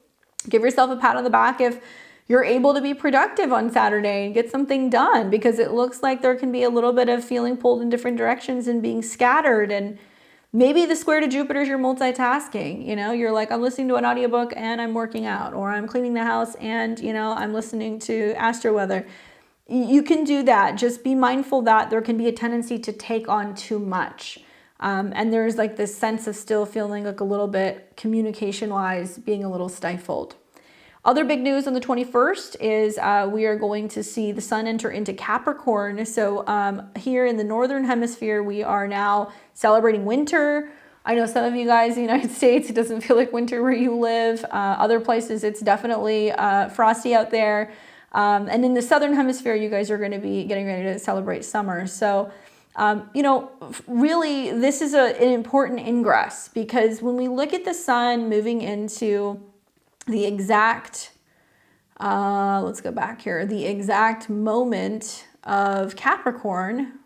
Give yourself a pat on the back if you're able to be productive on Saturday and get something done, because it looks like there can be a little bit of feeling pulled in different directions and being scattered. And maybe the square to Jupiter is you're multitasking. You're like, I'm listening to an audiobook and I'm working out, or I'm cleaning the house and, I'm listening to astro weather. You can do that. Just be mindful that there can be a tendency to take on too much. And there's like this sense of still feeling like a little bit communication-wise being a little stifled. Other big news on the 21st is we are going to see the sun enter into Capricorn. So here in the Northern Hemisphere, we are now celebrating winter. I know some of you guys in the United States, it doesn't feel like winter where you live. Other places, it's definitely frosty out there. And in the Southern Hemisphere, you guys are going to be getting ready to celebrate summer. So, really, this is an important ingress, because when we look at the sun moving into the exact, let's go back here, the exact moment of Capricorn,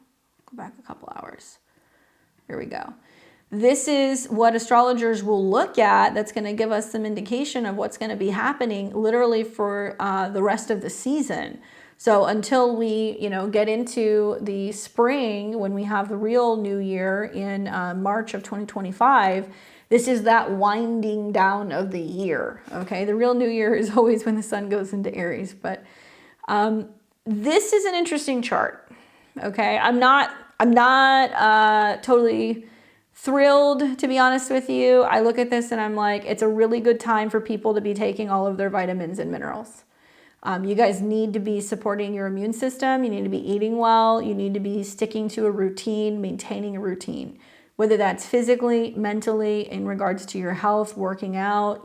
go back a couple hours. Here we go. This is what astrologers will look at. That's going to give us some indication of what's going to be happening literally for the rest of the season. So until we, get into the spring, when we have the real new year in March of 2025, this is that winding down of the year, okay? The real new year is always when the sun goes into Aries, but this is an interesting chart, okay? I'm not totally thrilled, to be honest with you. I look at this and I'm like, it's a really good time for people to be taking all of their vitamins and minerals. You guys need to be supporting your immune system. You need to be eating well. You need to be sticking to a routine, maintaining a routine, whether that's physically, mentally, in regards to your health, working out,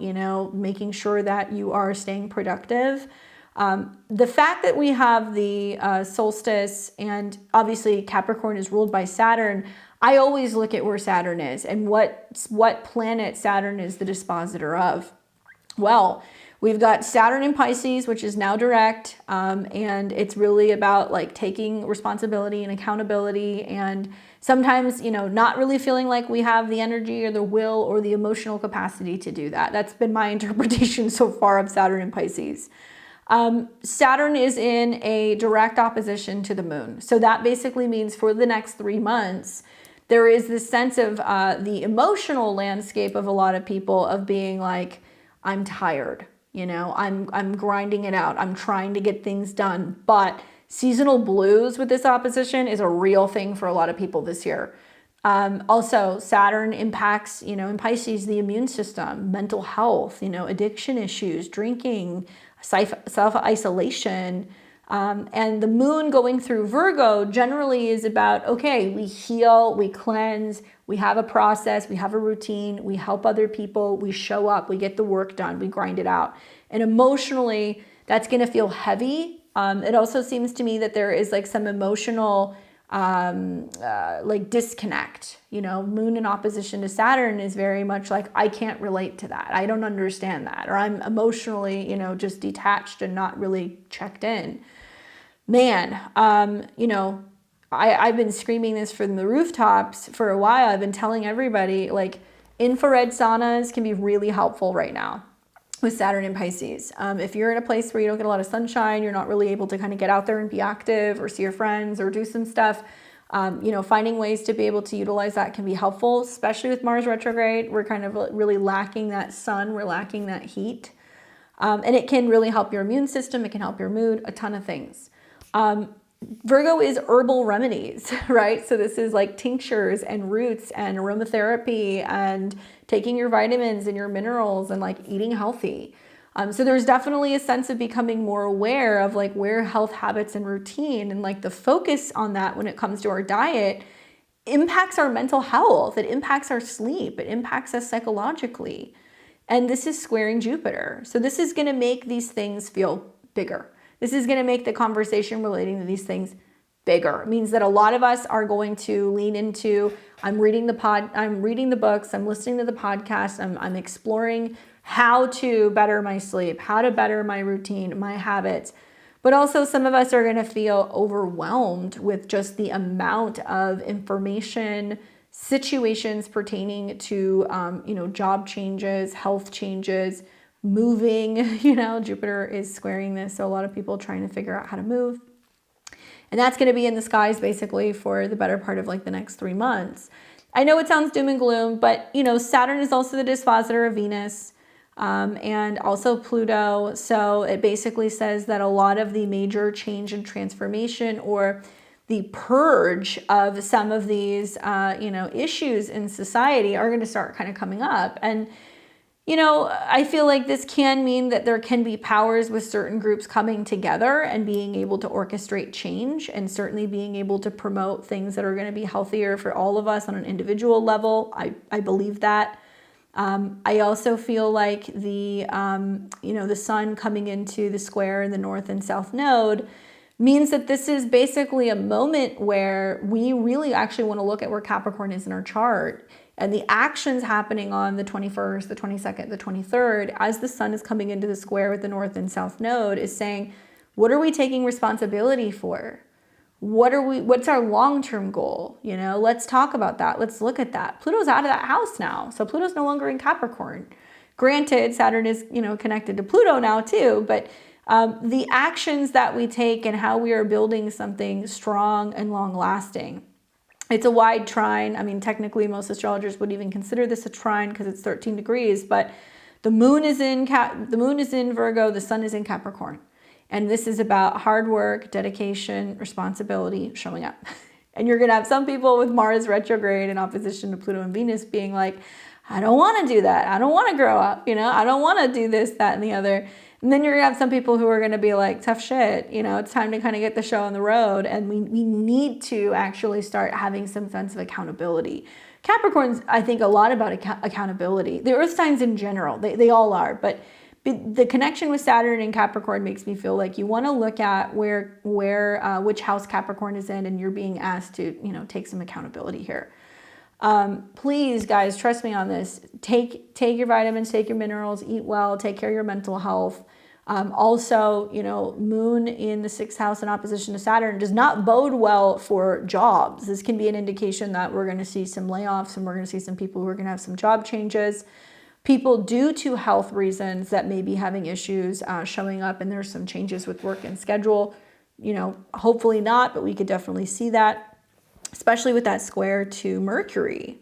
making sure that you are staying productive. The fact that we have the solstice, and obviously Capricorn is ruled by Saturn, I always look at where Saturn is and what planet Saturn is the dispositor of. Well, we've got Saturn in Pisces, which is now direct, and it's really about like taking responsibility and accountability, and sometimes, not really feeling like we have the energy or the will or the emotional capacity to do that. That's been my interpretation so far of Saturn in Pisces. Saturn is in a direct opposition to the moon. So that basically means for the next 3 months, there is this sense of the emotional landscape of a lot of people of being like, I'm tired, I'm grinding it out. I'm trying to get things done. But seasonal blues with this opposition is a real thing for a lot of people this year. Also, Saturn impacts, in Pisces, the immune system, mental health, addiction issues, drinking, self-isolation. And the moon going through Virgo generally is about, okay, we heal, we cleanse, we have a process, we have a routine, we help other people, we show up, we get the work done, we grind it out. And emotionally, that's going to feel heavy. It also seems to me that there is like some emotional like disconnect. Moon in opposition to Saturn is very much like, I can't relate to that. I don't understand that. Or I'm emotionally, just detached and not really checked in. Man, I've been screaming this from the rooftops for a while. I've been telling everybody, like, Infrared saunas can be really helpful right now with Saturn in Pisces. If you're in a place where you don't get a lot of sunshine, you're not really able to kind of get out there and be active or see your friends or do some stuff, finding ways to be able to utilize that can be helpful, especially with Mars retrograde. We're kind of really lacking that sun, we're lacking that heat. And it can really help your immune system, it can help your mood, a ton of things. Virgo is herbal remedies, right? So this is like tinctures and roots and aromatherapy and taking your vitamins and your minerals and like eating healthy. So there's definitely a sense of becoming more aware of like where health habits and routine and like the focus on that when it comes to our diet impacts our mental health. It impacts our sleep. It impacts us psychologically. And this is squaring Jupiter. So this is going to make these things feel bigger. This is going to make the conversation relating to these things bigger. It means that a lot of us are going to lean into, I'm reading the books, I'm listening to the podcast, I'm exploring how to better my sleep, how to better my routine, my habits. But also some of us are going to feel overwhelmed with just the amount of information, situations pertaining to, job changes, health changes, moving, Jupiter is squaring this. So a lot of people trying to figure out how to move. And that's going to be in the skies basically for the better part of like the next 3 months. I know it sounds doom and gloom, but Saturn is also the dispositor of Venus and also Pluto. So it basically says that a lot of the major change and transformation or the purge of some of these, issues in society are going to start kind of coming up. And I feel like this can mean that there can be powers with certain groups coming together and being able to orchestrate change and certainly being able to promote things that are going to be healthier for all of us on an individual level. I believe that. I also feel like the sun coming into the square in the north and south node means that this is basically a moment where we really actually want to look at where Capricorn is in our chart. And the actions happening on the 21st, the 22nd, the 23rd, as the sun is coming into the square with the north and south node, is saying, what are we taking responsibility for? What's our long-term goal? Let's talk about that. Let's look at that. Pluto's out of that house now. So Pluto's no longer in Capricorn. Granted, Saturn is, connected to Pluto now too, but the actions that we take and how we are building something strong and long-lasting. It's a wide trine. I mean, technically, most astrologers would even consider this a trine because it's 13 degrees. But the moon is in Virgo. The sun is in Capricorn, and this is about hard work, dedication, responsibility, showing up. And you're gonna have some people with Mars retrograde in opposition to Pluto and Venus being like, I don't want to do that. I don't want to grow up. I don't want to do this, that, and the other. And then you're going to have some people who are going to be like, tough shit, it's time to kind of get the show on the road. And we need to actually start having some sense of accountability. Capricorn's, I think, a lot about accountability. The earth signs in general, they all are. But the connection with Saturn and Capricorn makes me feel like you want to look at which house Capricorn is in, and you're being asked to, take some accountability here. Please, guys, trust me on this. Take your vitamins, take your minerals, eat well, take care of your mental health. Also, moon in the 6th house in opposition to Saturn does not bode well for jobs. This can be an indication that we're going to see some layoffs and we're going to see some people who are going to have some job changes. People due to health reasons that may be having issues showing up, and there's some changes with work and schedule. Hopefully not, but we could definitely see that, especially with that square to Mercury,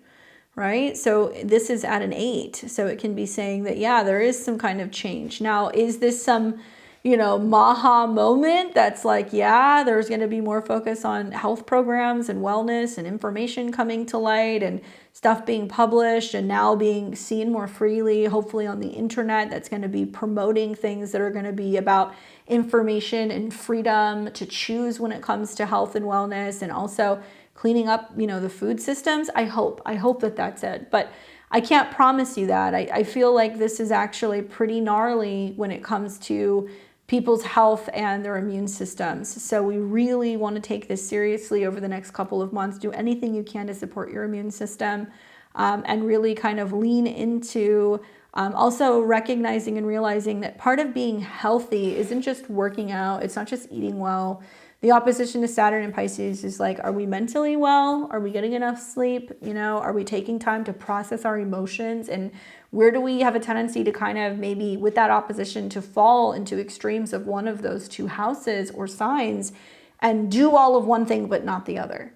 right? So this is at an 8. So it can be saying that, yeah, there is some kind of change. Now, is this some, maha moment that's like, yeah, there's going to be more focus on health programs and wellness and information coming to light and stuff being published and now being seen more freely, hopefully on the internet, that's going to be promoting things that are going to be about information and freedom to choose when it comes to health and wellness, and also cleaning up, the food systems. I hope that that's it. But I can't promise you that. I feel like this is actually pretty gnarly when it comes to people's health and their immune systems. So we really want to take this seriously over the next couple of months. Do anything you can to support your immune system and really kind of lean into also recognizing and realizing that part of being healthy isn't just working out. It's not just eating well. The opposition to Saturn in Pisces is like, are we mentally well? Are we getting enough sleep? You know, are we taking time to process our emotions? And where do we have a tendency to kind of maybe with that opposition to fall into extremes of one of those two houses or signs and do all of one thing but not the other,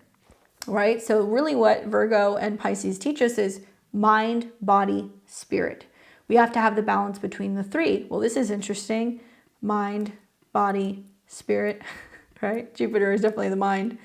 right? So really what Virgo and Pisces teach us is mind, body, spirit. We have to have the balance between the three. Well, this is interesting. Mind, body, spirit. Right? Jupiter is definitely the mind.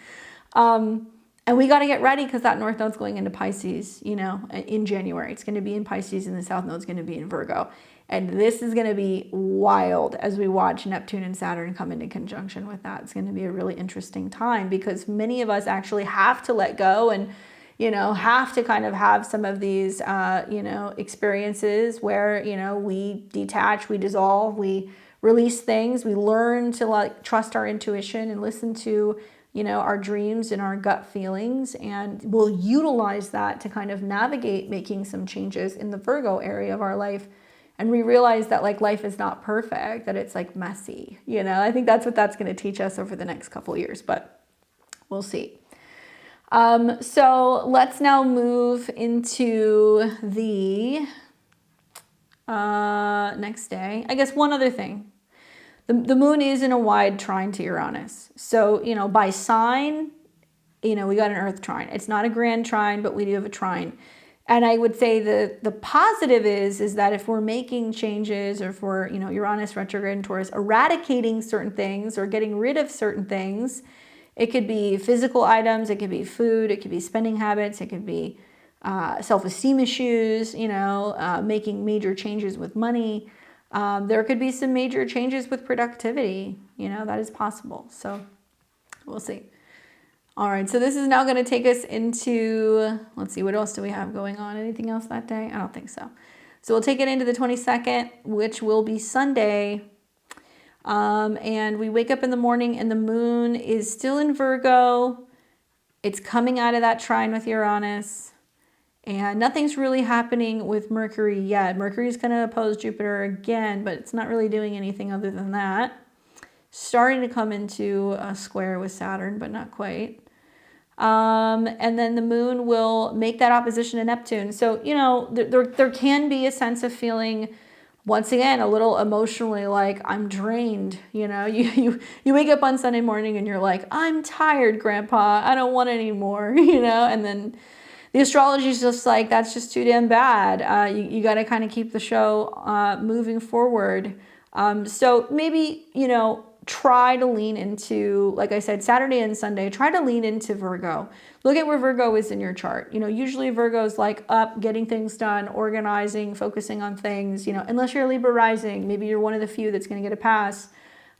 And we got to get ready because that North Node's going into Pisces, you know, in January. It's going to be in Pisces and the South Node's going to be in Virgo. And this is going to be wild as we watch Neptune and Saturn come into conjunction with that. It's going to be a really interesting time because many of us actually have to let go and, you know, have to kind of have some of these, you know, experiences where, you know, we detach, we dissolve, we release things, we learn to like trust our intuition and listen to, you know, our dreams and our gut feelings, and we'll utilize that to kind of navigate making some changes in the Virgo area of our life. And we realize that like life is not perfect, that it's like messy, you know. I think that's what that's going to teach us over the next couple of years, but we'll see. So let's now move into the next day. I guess one other thing. The moon is in a wide trine to Uranus. So, you know, by sign, you know, we got an earth trine. It's not a grand trine, but we do have a trine. And I would say the positive is that if we're making changes or if we're, you know, Uranus retrograde in Taurus, eradicating certain things or getting rid of certain things, it could be physical items, it could be food, it could be spending habits, it could be self-esteem issues, you know, making major changes with money. There could be some major changes with productivity, you know, that is possible. So we'll see. All right, so this is now going to take us into, let's see, what else do we have going on? Anything else that day? I don't think so. So we'll take it into the 22nd, which will be Sunday. And we wake up in the morning and the moon is still in Virgo. It's coming out of that trine with Uranus. And nothing's really happening with Mercury yet. Mercury's going to oppose Jupiter again, but it's not really doing anything other than that. Starting to come into a square with Saturn, but not quite. And then the moon will make that opposition to Neptune. So, you know, there can be a sense of feeling, once again, a little emotionally like I'm drained. You know, you wake up on Sunday morning and you're like, I'm tired, Grandpa. I don't want any more, you know, and then the astrology is just like, that's just too damn bad. You got to kind of keep the show moving forward. So maybe, you know, try to lean into, like I said, Saturday and Sunday, try to lean into Virgo. Look at where Virgo is in your chart. You know, usually Virgo is like up, getting things done, organizing, focusing on things, you know, unless you're Libra rising, maybe you're one of the few that's going to get a pass.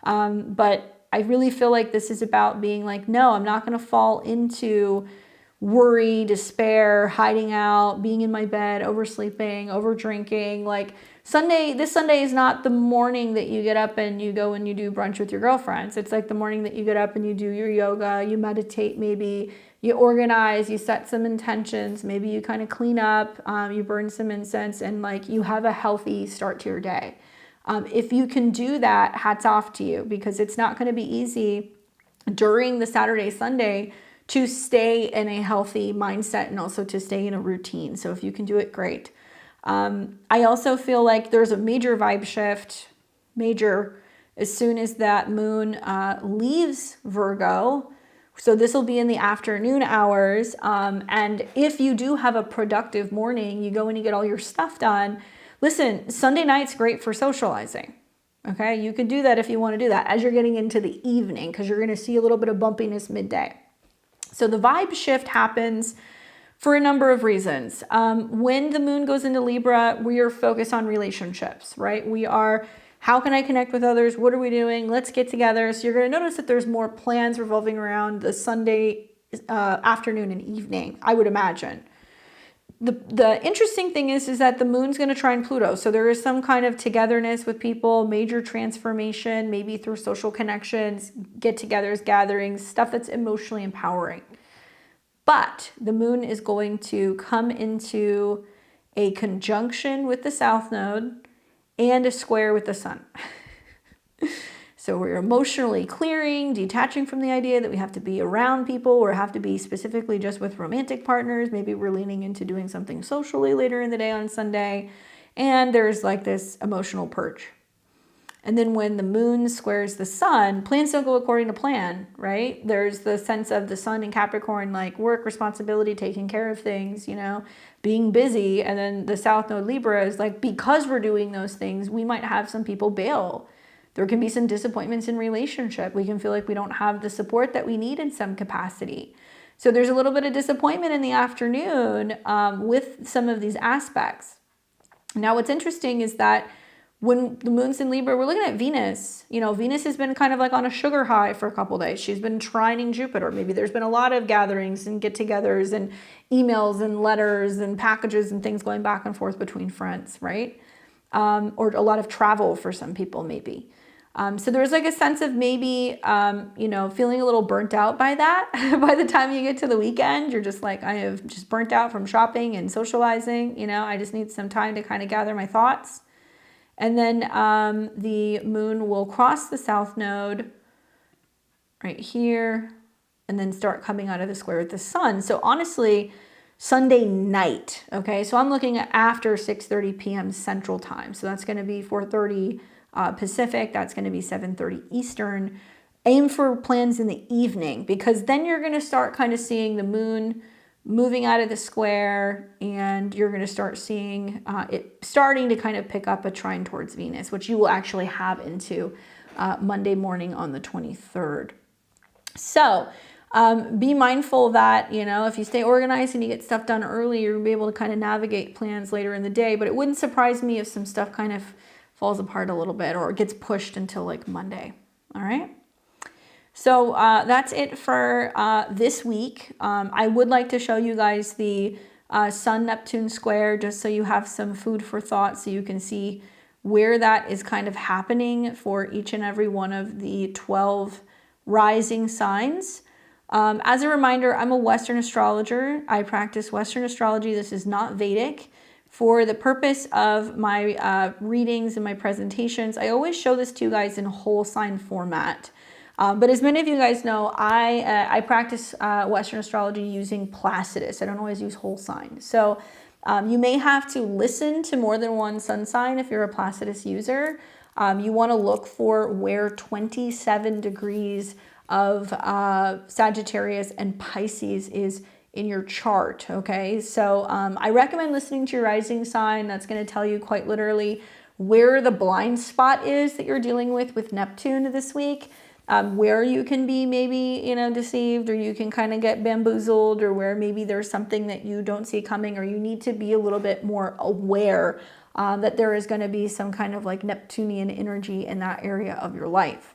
But I really feel like this is about being like, no, I'm not going to fall into worry, despair, hiding out, being in my bed, oversleeping, over drinking. Like this Sunday is not the morning that you get up and you go and you do brunch with your girlfriends. It's like the morning that you get up and you do your yoga, you meditate, maybe you organize, you set some intentions, maybe you kind of clean up, you burn some incense, and like you have a healthy start to your day. If you can do that, hats off to you, because it's not going to be easy during the Saturday, Sunday to stay in a healthy mindset and also to stay in a routine. So if you can do it, great. I also feel like there's a major vibe shift, as soon as that moon leaves Virgo. So this will be in the afternoon hours. And if you do have a productive morning, you go and you get all your stuff done. Listen, Sunday night's great for socializing. Okay, you can do that if you want to do that as you're getting into the evening, because you're going to see a little bit of bumpiness midday. So the vibe shift happens for a number of reasons. When the moon goes into Libra, we are focused on relationships, right? We are, how can I connect with others? What are we doing? Let's get together. So you're going to notice that there's more plans revolving around the Sunday afternoon and evening, I would imagine. The interesting thing is that the moon's going to trine Pluto. So there is some kind of togetherness with people, major transformation, maybe through social connections, get-togethers, gatherings, stuff that's emotionally empowering. But the moon is going to come into a conjunction with the South Node and a square with the sun. So we're emotionally clearing, detaching from the idea that we have to be around people or have to be specifically just with romantic partners. Maybe we're leaning into doing something socially later in the day on Sunday. And there's like this emotional purge. And then when the moon squares the sun, plans don't go according to plan, right? There's the sense of the sun in Capricorn, like work, responsibility, taking care of things, being busy. And then the South Node Libra is like, because we're doing those things, we might have some people bail. There can be some disappointments in relationship. We can feel like we don't have the support that we need in some capacity. So there's a little bit of disappointment in the afternoon with some of these aspects. Now, what's interesting is that when the moon's in Libra, we're looking at Venus. Venus has been kind of like on a sugar high for a couple of days. She's been trining Jupiter. Maybe there's been a lot of gatherings and get-togethers and emails and letters and packages and things going back and forth between friends, right? Or a lot of travel for some people, maybe. So there's like a sense of maybe, feeling a little burnt out by that. By the time you get to the weekend, you're just like, I have just burnt out from shopping and socializing. I just need some time to kind of gather my thoughts. And then the moon will cross the South Node right here and then start coming out of the square with the sun. So honestly, Sunday night, okay? So I'm looking at after 6:30 p.m. Central Time. So that's going to be 4:30 Pacific. That's going to be 7:30 Eastern. Aim for plans in the evening because then you're going to start kind of seeing the moon moving out of the square, and you're going to start seeing it starting to kind of pick up a trine towards Venus, which you will actually have into Monday morning on the 23rd. So be mindful that, if you stay organized and you get stuff done early, you'll be able to kind of navigate plans later in the day. But it wouldn't surprise me if some stuff kind of falls apart a little bit or gets pushed until like Monday. All right. So that's it for this week. I would like to show you guys the Sun-Neptune square just so you have some food for thought so you can see where that is kind of happening for each and every one of the 12 rising signs. As a reminder, I'm a Western astrologer. I practice Western astrology. This is not Vedic. For the purpose of my readings and my presentations, I always show this to you guys in whole sign format. But as many of you guys know, I practice Western astrology using Placidus. I don't always use whole sign. So you may have to listen to more than one sun sign if you're a Placidus user. You want to look for where 27 degrees of Sagittarius and Pisces is in your chart, okay? So I recommend listening to your rising sign. That's going to tell you quite literally where the blind spot is that you're dealing with Neptune this week. Where you can be maybe, deceived, or you can kind of get bamboozled, or where maybe there's something that you don't see coming, or you need to be a little bit more aware that there is going to be some kind of like Neptunian energy in that area of your life.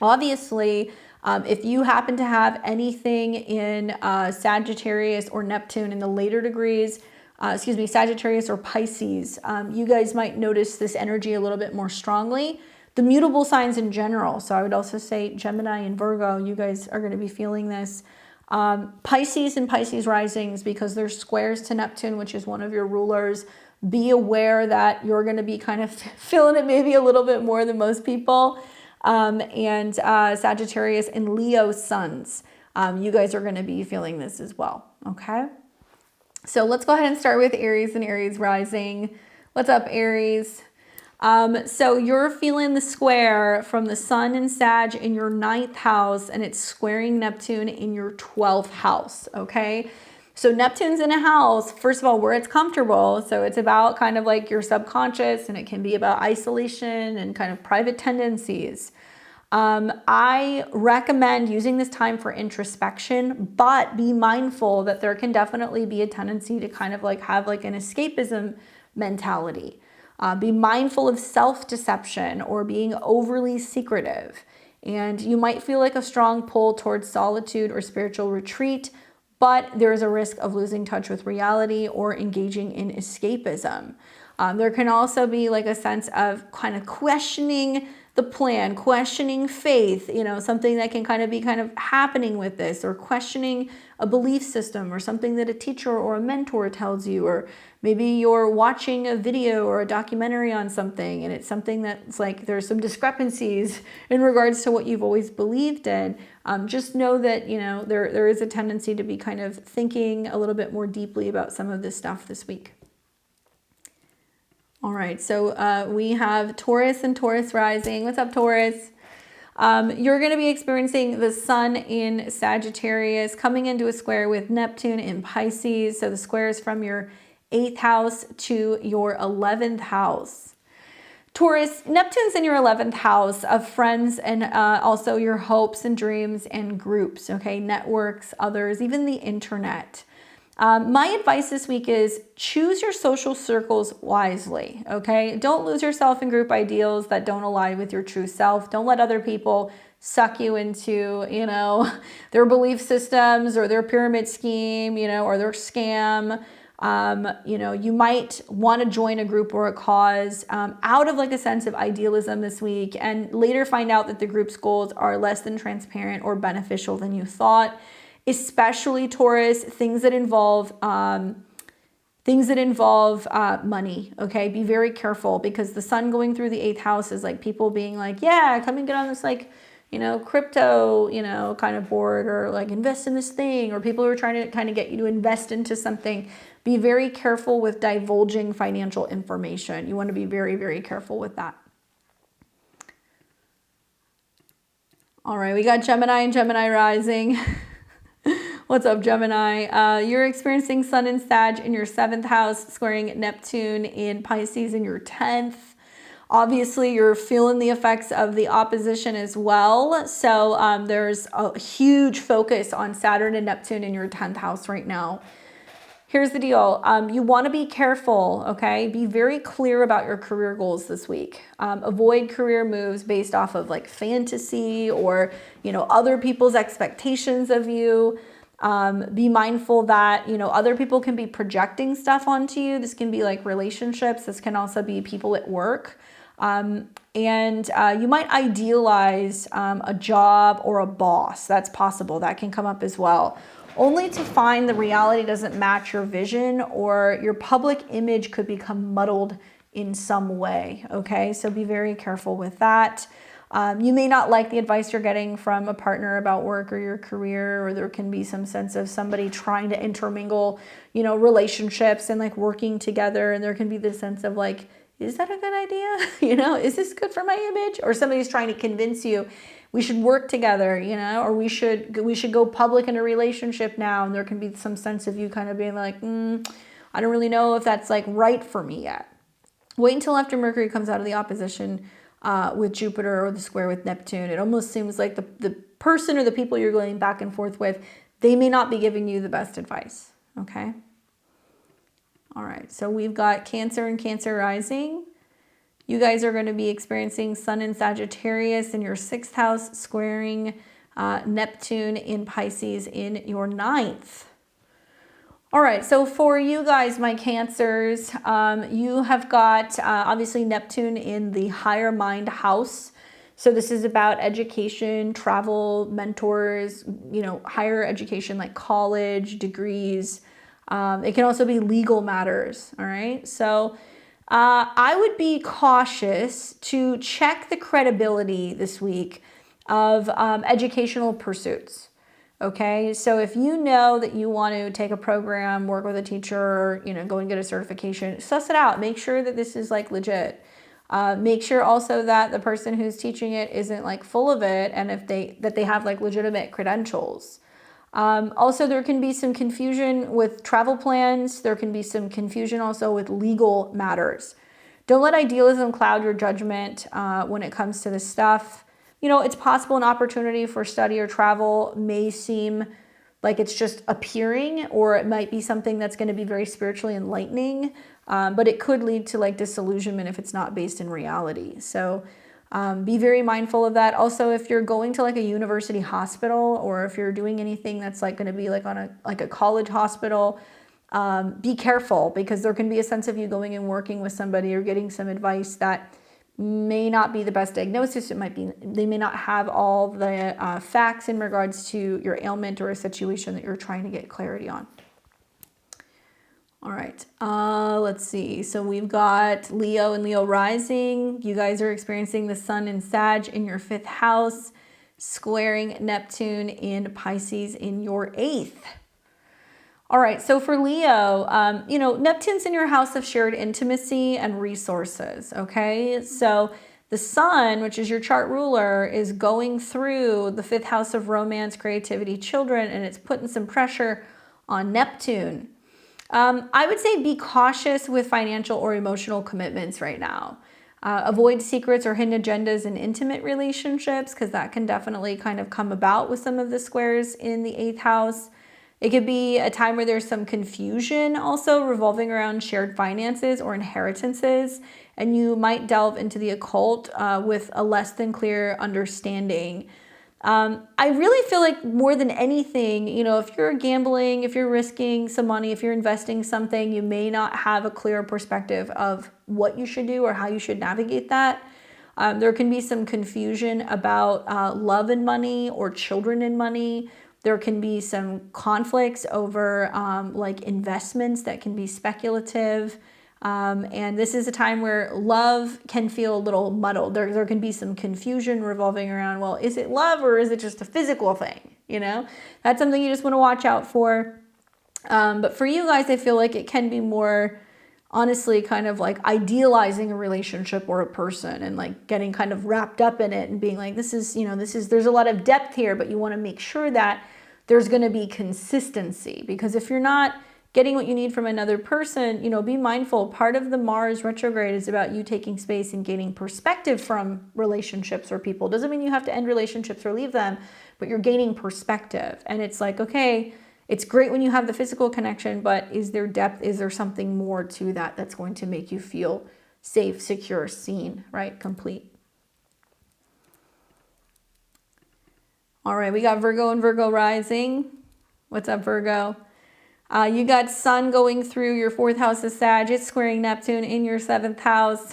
Obviously, if you happen to have anything in Sagittarius or Neptune in the later degrees, Sagittarius or Pisces, you guys might notice this energy a little bit more strongly. The mutable signs in general, so I would also say Gemini and Virgo, you guys are going to be feeling this. Pisces and Pisces risings, because there's squares to Neptune, which is one of your rulers. Be aware that you're going to be kind of feeling it maybe a little bit more than most people. And Sagittarius and Leo suns, you guys are going to be feeling this as well, okay? So let's go ahead and start with Aries and Aries rising. What's up, Aries? So you're feeling the square from the sun and Sag in your 9th house, and it's squaring Neptune in your 12th house, okay? So Neptune's in a house, first of all, where it's comfortable. So it's about kind of like your subconscious, and it can be about isolation and kind of private tendencies. I recommend using this time for introspection, but be mindful that there can definitely be a tendency to kind of like have like an escapism mentality. Be mindful of self-deception or being overly secretive. And you might feel like a strong pull towards solitude or spiritual retreat, but there is a risk of losing touch with reality or engaging in escapism. There can also be like a sense of kind of questioning the plan, questioning faith, something that can kind of be kind of happening with this, or questioning a belief system or something that a teacher or a mentor tells you, or maybe you're watching a video or a documentary on something and it's something that's like there's some discrepancies in regards to what you've always believed in. Just know that, you know, there is a tendency to be kind of thinking a little bit more deeply about some of this stuff this week. All right, so we have Taurus and Taurus rising. What's up, Taurus? You're going to be experiencing the sun in Sagittarius coming into a square with Neptune in Pisces. So the square is from your 8th house to your 11th house. Taurus, Neptune's in your 11th house of friends and also your hopes and dreams and groups, okay? Networks, others, even the internet. My advice this week is choose your social circles wisely, okay? Don't lose yourself in group ideals that don't align with your true self. Don't let other people suck you into, you know, their belief systems or their pyramid scheme, you know, or their scam. You know, you might want to join a group or a cause out of like a sense of idealism this week, and later find out that the group's goals are less than transparent or beneficial than you thought. Especially Taurus, things that involve money, okay? Be very careful, because the sun going through the 8th house is like people being like, yeah, come and get on this, like, you know, crypto, you know, kind of board, or like invest in this thing, or people who are trying to kind of get you to invest into something. Be very careful with divulging financial information. You want to be very, very careful with that. All right, we got Gemini and Gemini rising. What's up, Gemini? You're experiencing Sun and Sag in your 7th house, squaring Neptune in Pisces in your 10th. Obviously, you're feeling the effects of the opposition as well. So there's a huge focus on Saturn and Neptune in your 10th house right now. Here's the deal. You want to be careful, okay? Be very clear about your career goals this week. Avoid career moves based off of like fantasy or, you know, other people's expectations of you. Be mindful that, you know, other people can be projecting stuff onto you. This can be like relationships. This can also be people at work. And you might idealize a job or a boss. That's possible. That can come up as well. Only to find the reality doesn't match your vision, or your public image could become muddled in some way, okay? So be very careful with that. You may not like the advice you're getting from a partner about work or your career, or there can be some sense of somebody trying to intermingle, you know, relationships and like working together. And there can be this sense of like, is that a good idea? You know, is this good for my image? Or somebody's trying to convince you we should work together, you know, or we should go public in a relationship now. And there can be some sense of you kind of being like, I don't really know if that's like right for me yet. Wait until after Mercury comes out of the opposition with Jupiter, or the square with Neptune. It almost seems like the person or the people you're going back and forth with, they may not be giving you the best advice, okay? All right, so we've got Cancer and Cancer rising. You guys are going to be experiencing Sun in Sagittarius in your 6th house, squaring Neptune in Pisces in your 9th. All right, so for you guys, my Cancers, you have got obviously Neptune in the higher mind house. So this is about education, travel, mentors, you know, higher education like college, degrees. It can also be legal matters, all right? So I would be cautious to check the credibility this week of educational pursuits. Okay, so if you know that you want to take a program, work with a teacher, or, you know, go and get a certification, suss it out. Make sure that this is like legit. Make sure also that the person who's teaching it isn't like full of it, and if they have like legitimate credentials. Also, there can be some confusion with travel plans. There can be some confusion also with legal matters. Don't let idealism cloud your judgment when it comes to this stuff. You know, it's possible an opportunity for study or travel may seem like it's just appearing, or it might be something that's going to be very spiritually enlightening, but it could lead to like disillusionment if it's not based in reality. So be very mindful of that. Also, if you're going to like a university hospital, or if you're doing anything that's like going to be like on a college hospital, be careful, because there can be a sense of you going and working with somebody or getting some advice that may not be the best diagnosis. They may not have all the facts in regards to your ailment or a situation that you're trying to get clarity on. All right, let's see. So we've got Leo and Leo rising. You guys are experiencing the sun in Sag in your 5th house, squaring Neptune in Pisces in your 8th. All right, so for Leo, Neptune's in your house of shared intimacy and resources, okay? So the sun, which is your chart ruler, is going through the 5th house of romance, creativity, children, and it's putting some pressure on Neptune. I would say be cautious with financial or emotional commitments right now. Avoid secrets or hidden agendas in intimate relationships, because that can definitely kind of come about with some of the squares in the 8th house. It could be a time where there's some confusion also revolving around shared finances or inheritances, and you might delve into the occult with a less than clear understanding. I really feel like more than anything, if you're gambling, if you're risking some money, if you're investing something, you may not have a clear perspective of what you should do or how you should navigate that. There can be some confusion about love and money or children and money. There can be some conflicts over like investments that can be speculative. And this is a time where love can feel a little muddled. There can be some confusion revolving around, well, is it love or is it just a physical thing? That's something you just want to watch out for. But for you guys, I feel like it can be more honestly kind of like idealizing a relationship or a person and like getting kind of wrapped up in it and being like, there's a lot of depth here, but you want to make sure that there's going to be consistency, because if you're not getting what you need from another person, be mindful. Part of the Mars retrograde is about you taking space and gaining perspective from relationships or people. Doesn't mean you have to end relationships or leave them, but you're gaining perspective. And it's like, okay, it's great when you have the physical connection, but is there depth? Is there something more to that that's going to make you feel safe, secure, seen, right? Complete. All right, we got Virgo and Virgo rising. What's up, Virgo? You got sun going through your 4th house of Sag. It's squaring Neptune in your 7th house.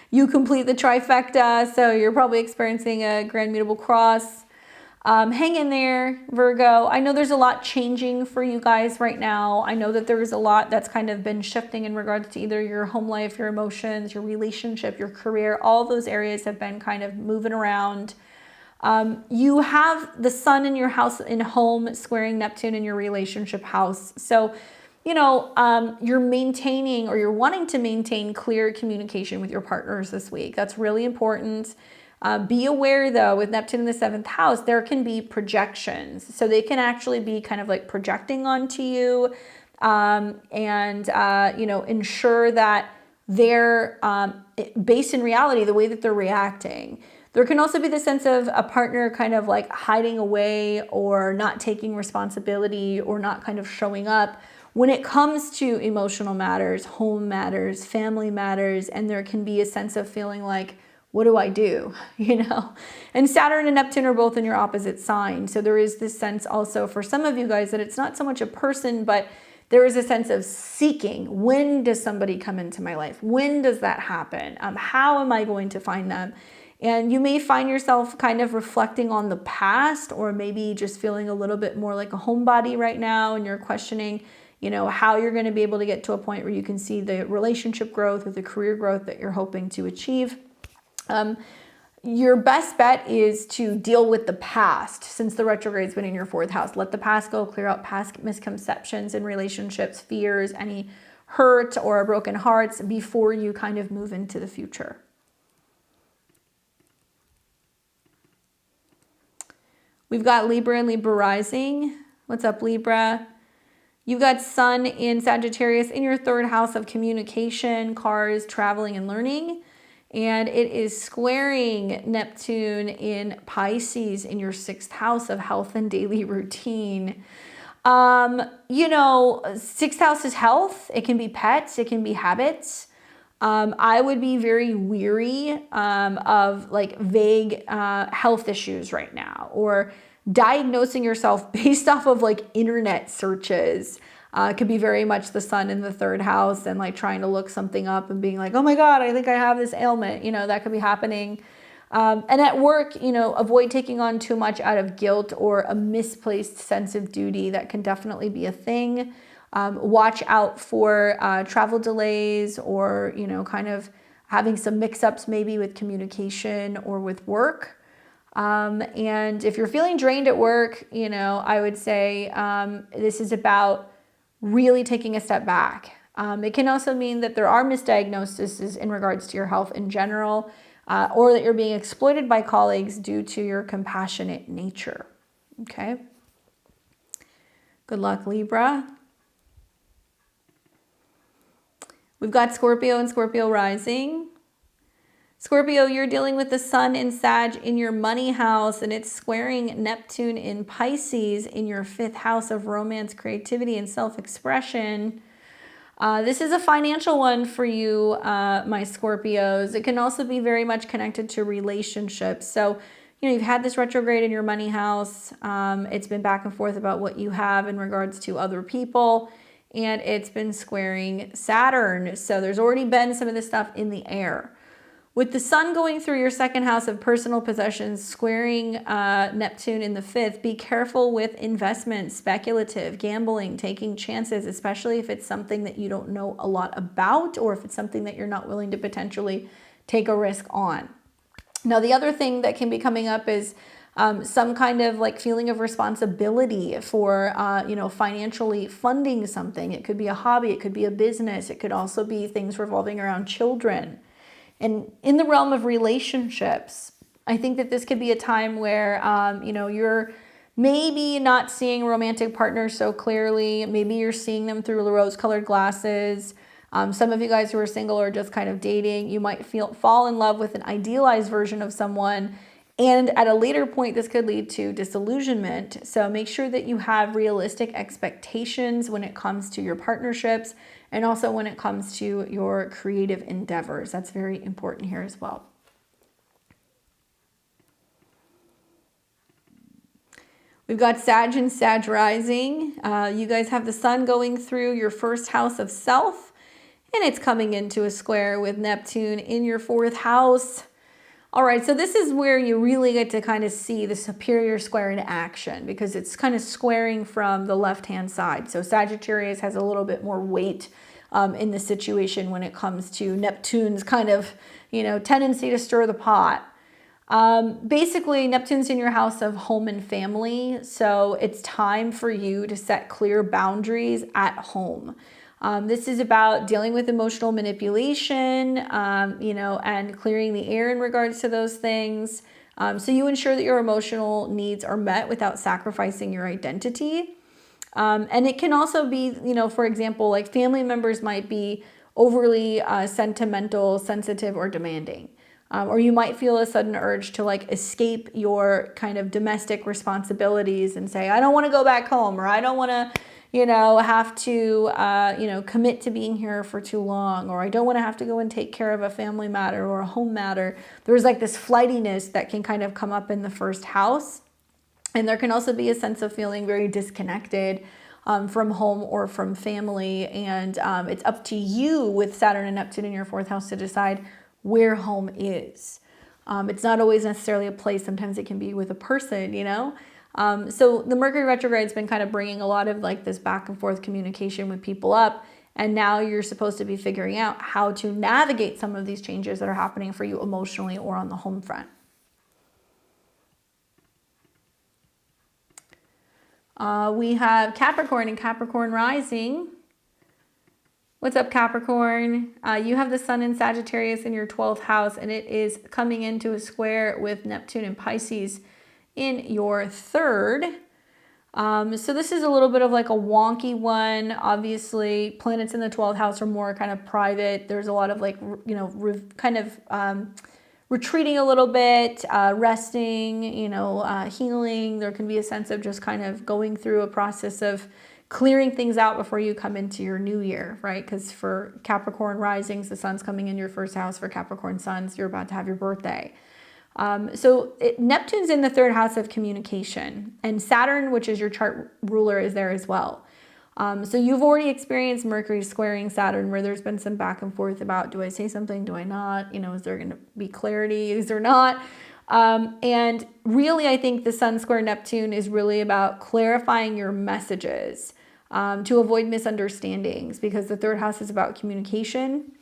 You complete the trifecta, so you're probably experiencing a grand mutable cross. Hang in there, Virgo. I know there's a lot changing for you guys right now. I know that there's a lot that's kind of been shifting in regards to either your home life, your emotions, your relationship, your career. All those areas have been kind of moving around. You have the sun in your house in home squaring Neptune in your relationship house. So, you're maintaining or you're wanting to maintain clear communication with your partners this week. That's really important. Be aware though, with Neptune in the 7th house, there can be projections. So they can actually be kind of like projecting onto you, ensure that they're based in reality, the way that they're reacting. There can also be the sense of a partner kind of like hiding away or not taking responsibility or not kind of showing up when it comes to emotional matters, home matters, family matters, and there can be a sense of feeling like, what do I do? And Saturn and Neptune are both in your opposite sign. So there is this sense also for some of you guys that it's not so much a person, but there is a sense of seeking. When does somebody come into my life? When does that happen? How am I going to find them? And you may find yourself kind of reflecting on the past, or maybe just feeling a little bit more like a homebody right now, and you're questioning, how you're going to be able to get to a point where you can see the relationship growth or the career growth that you're hoping to achieve. Your best bet is to deal with the past, since the retrograde's been in your 4th house. Let the past go, clear out past misconceptions in relationships, fears, any hurt or broken hearts before you kind of move into the future. We've got Libra and Libra rising. What's up, Libra? You've got sun in Sagittarius in your 3rd house of communication, cars, traveling, and learning. And it is squaring Neptune in Pisces in your 6th house of health and daily routine. 6th house is health. It can be pets. It can be habits. I would be very weary of like vague health issues right now, or diagnosing yourself based off of like internet searches. It could be very much the sun in the third house and like trying to look something up and being like, oh my God, I think I have this ailment. That could be happening. And at work, avoid taking on too much out of guilt or a misplaced sense of duty. That can definitely be a thing. Watch out for travel delays or, kind of having some mix-ups maybe with communication or with work. And if you're feeling drained at work, I would say this is about really taking a step back. It can also mean that there are misdiagnoses in regards to your health in general, or that you're being exploited by colleagues due to your compassionate nature. Okay. Good luck, Libra. We've got Scorpio and Scorpio rising. Scorpio, you're dealing with the sun in Sag in your money house, and it's squaring Neptune in Pisces in your 5th house of romance, creativity, and self-expression. This is a financial one for you, my Scorpios. It can also be very much connected to relationships. So, you've had this retrograde in your money house. It's been back and forth about what you have in regards to other people, and it's been squaring Saturn. So there's already been some of this stuff in the air. With the sun going through your 2nd house of personal possessions, squaring Neptune in the 5th, be careful with investments, speculative, gambling, taking chances, especially if it's something that you don't know a lot about or if it's something that you're not willing to potentially take a risk on. Now, the other thing that can be coming up is some kind of like feeling of responsibility for, financially funding something. It could be a hobby, it could be a business, it could also be things revolving around children. And in the realm of relationships, I think that this could be a time where, you're maybe not seeing romantic partners so clearly. Maybe you're seeing them through rose-colored glasses. Some of you guys who are single or just kind of dating, you might fall in love with an idealized version of someone. And at a later point, this could lead to disillusionment. So make sure that you have realistic expectations when it comes to your partnerships and also when it comes to your creative endeavors. That's very important here as well. We've got Sag and Sag rising. You guys have the sun going through your 1st house of self, and it's coming into a square with Neptune in your 4th house. All right, so this is where you really get to kind of see the superior square in action because it's kind of squaring from the left-hand side. So Sagittarius has a little bit more weight in the situation when it comes to Neptune's kind of, tendency to stir the pot. Basically, Neptune's in your house of home and family, so it's time for you to set clear boundaries at home. This is about dealing with emotional manipulation, and clearing the air in regards to those things. So you ensure that your emotional needs are met without sacrificing your identity. And it can also be, for example, like family members might be overly sentimental, sensitive, or demanding. Or you might feel a sudden urge to like escape your kind of domestic responsibilities and say, I don't want to go back home, or I don't want to, have to, commit to being here for too long, or I don't want to have to go and take care of a family matter or a home matter. There's like this flightiness that can kind of come up in the 1st house. And there can also be a sense of feeling very disconnected from home or from family. And it's up to you with Saturn and Neptune in your 4th house to decide where home is. It's not always necessarily a place. Sometimes it can be with a person, So the Mercury retrograde has been kind of bringing a lot of like this back and forth communication with people up. And now you're supposed to be figuring out how to navigate some of these changes that are happening for you emotionally or on the home front. We have Capricorn and Capricorn rising. What's up, Capricorn? You have the sun in Sagittarius in your 12th house, and it is coming into a square with Neptune and Pisces in your 3rd. So this is a little bit of like a wonky one. Obviously, planets in the 12th house are more kind of private. There's a lot of like, retreating a little bit, resting, healing. There can be a sense of just kind of going through a process of clearing things out before you come into your new year, right? Because for Capricorn risings, the sun's coming in your 1st house. For Capricorn suns, you're about to have your birthday. Neptune's in the 3rd house of communication, and Saturn, which is your chart ruler, is there as well. So you've already experienced Mercury squaring Saturn, where there's been some back and forth about, do I say something? Do I not? Is there going to be clarity? Is there not? And really, I think the Sun square Neptune is really about clarifying your messages to avoid misunderstandings, because the third house is about communication.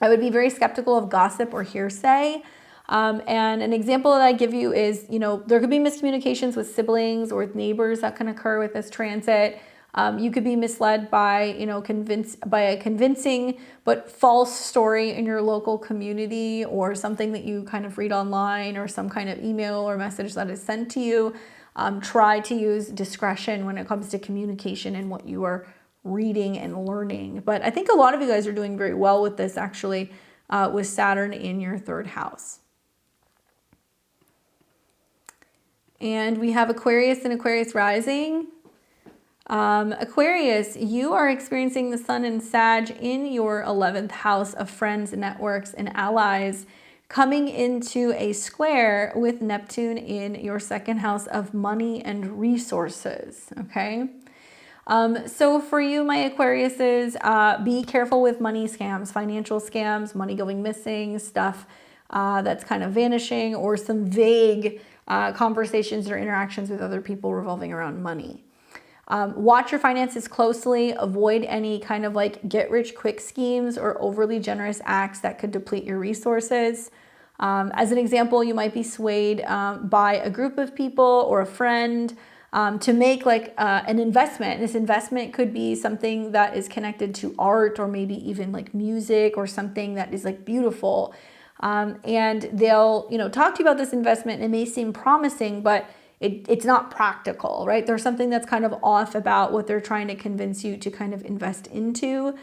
I would be very skeptical of gossip or hearsay. And an example that I give you is, there could be miscommunications with siblings or with neighbors that can occur with this transit. You could be misled by, a convincing but false story in your local community, or something that you kind of read online, or some kind of email or message that is sent to you. Try to use discretion when it comes to communication and what you are reading and learning. But I think a lot of you guys are doing very well with this, actually, with Saturn in your third house. And we have Aquarius and Aquarius rising. Aquarius, you are experiencing the Sun and Sag in your 11th house of friends, networks, and allies, coming into a square with Neptune in your second house of money and resources. Okay. So for you, my Aquariuses, be careful with money scams, financial scams, money going missing, stuff that's kind of vanishing, or some vague conversations or interactions with other people revolving around money. Watch your finances closely. Avoid any kind of like get rich quick schemes or overly generous acts that could deplete your resources. As an example, you might be swayed by a group of people or a friend to make like an investment. This investment could be something that is connected to art, or maybe even like music, or something that is like beautiful. And they'll, talk to you about this investment, and it may seem promising, but it's not practical, right? There's something that's kind of off about what they're trying to convince you to kind of invest into.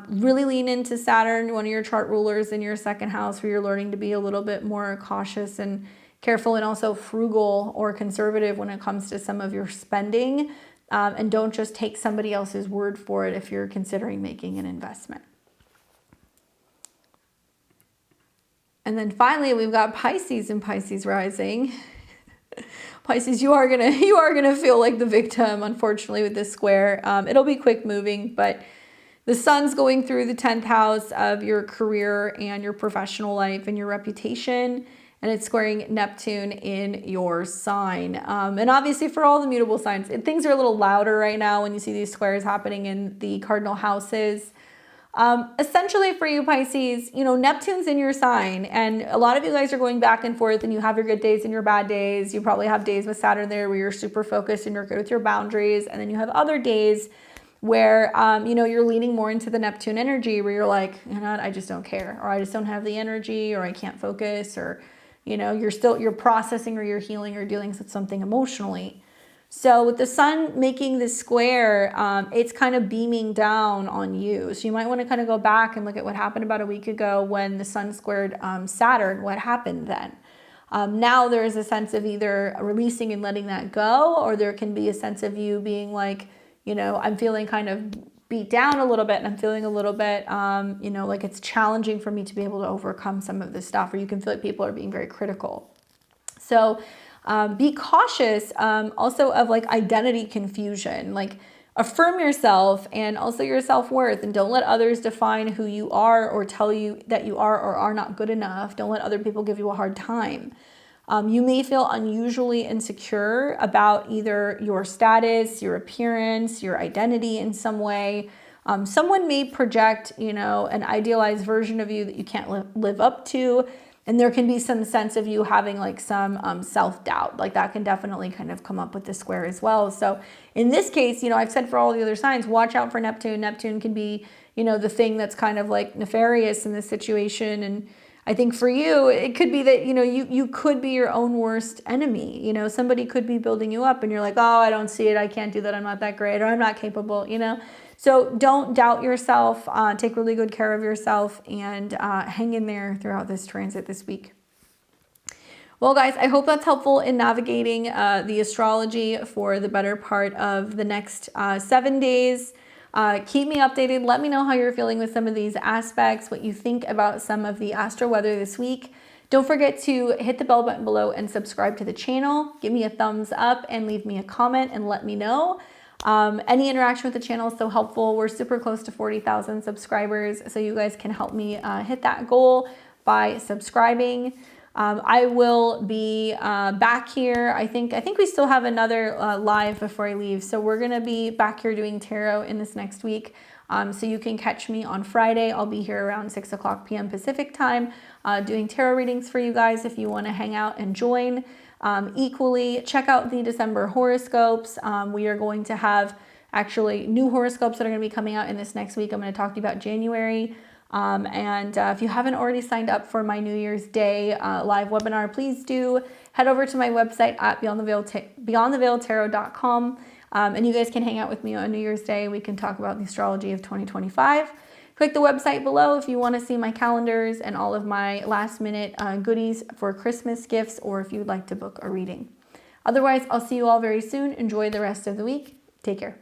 Really lean into Saturn, one of your chart rulers, in your second house, where you're learning to be a little bit more cautious and careful, and also frugal or conservative when it comes to some of your spending. And don't just take somebody else's word for it if you're considering making an investment. And then finally, we've got Pisces and Pisces rising. Pisces, you are gonna feel like the victim, unfortunately, with this square. It'll be quick moving, but the Sun's going through the 10th house of your career and your professional life and your reputation, and it's squaring Neptune in your sign. And obviously, for all the mutable signs, things are a little louder right now when you see these squares happening in the cardinal houses. Essentially for you, Pisces, Neptune's in your sign, and a lot of you guys are going back and forth, and you have your good days and your bad days. You probably have days with Saturn there where you're super focused and you're good with your boundaries. And then you have other days where, you're leaning more into the Neptune energy, where you're like, I just don't care, or I just don't have the energy, or I can't focus, or, you're processing, or you're healing, or dealing with something emotionally. So with the Sun making this square, it's kind of beaming down on you. So you might want to kind of go back and look at what happened about a week ago when the Sun squared Saturn. What happened then? Now there is a sense of either releasing and letting that go, or there can be a sense of you being like, I'm feeling kind of beat down a little bit, and I'm feeling a little bit, like it's challenging for me to be able to overcome some of this stuff, or you can feel like people are being very critical. So be cautious also of like identity confusion. Like, affirm yourself and also your self-worth, and don't let others define who you are or tell you that you are or are not good enough. Don't let other people give you a hard time. You may feel unusually insecure about either your status, your appearance, your identity in some way. Someone may project, an idealized version of you that you can't live up to. And there can be some sense of you having like some self-doubt. Like that can definitely kind of come up with the square as well. So in this case, I've said for all the other signs, watch out for Neptune. Neptune can be, the thing that's kind of like nefarious in this situation. And I think for you, it could be that, you could be your own worst enemy. Somebody could be building you up and you're like, oh, I don't see it. I can't do that. I'm not that great, or I'm not capable, So don't doubt yourself, take really good care of yourself, and hang in there throughout this transit this week. Well, guys, I hope that's helpful in navigating the astrology for the better part of the next 7 days. Keep me updated. Let me know how you're feeling with some of these aspects, what you think about some of the astro weather this week. Don't forget to hit the bell button below and subscribe to the channel. Give me a thumbs up and leave me a comment and let me know. Any interaction with the channel is so helpful. We're super close to 40,000 subscribers, so you guys can help me hit that goal by subscribing. I will be back here. I think we still have another live before I leave, so we're gonna be back here doing tarot in this next week. So you can catch me on Friday. I'll be here around 6 p.m. Pacific time doing tarot readings for you guys if you want to hang out and join. Equally, check out the December horoscopes. We are going to have actually new horoscopes that are going to be coming out in this next week. I'm going to talk to you about January. If you haven't already signed up for my New Year's Day live webinar, please do head over to my website at beyondtheveiledtarot.com. And you guys can hang out with me on New Year's Day. We can talk about the astrology of 2025. Click the website below if you want to see my calendars and all of my last minute goodies for Christmas gifts, or if you'd like to book a reading. Otherwise, I'll see you all very soon. Enjoy the rest of the week. Take care.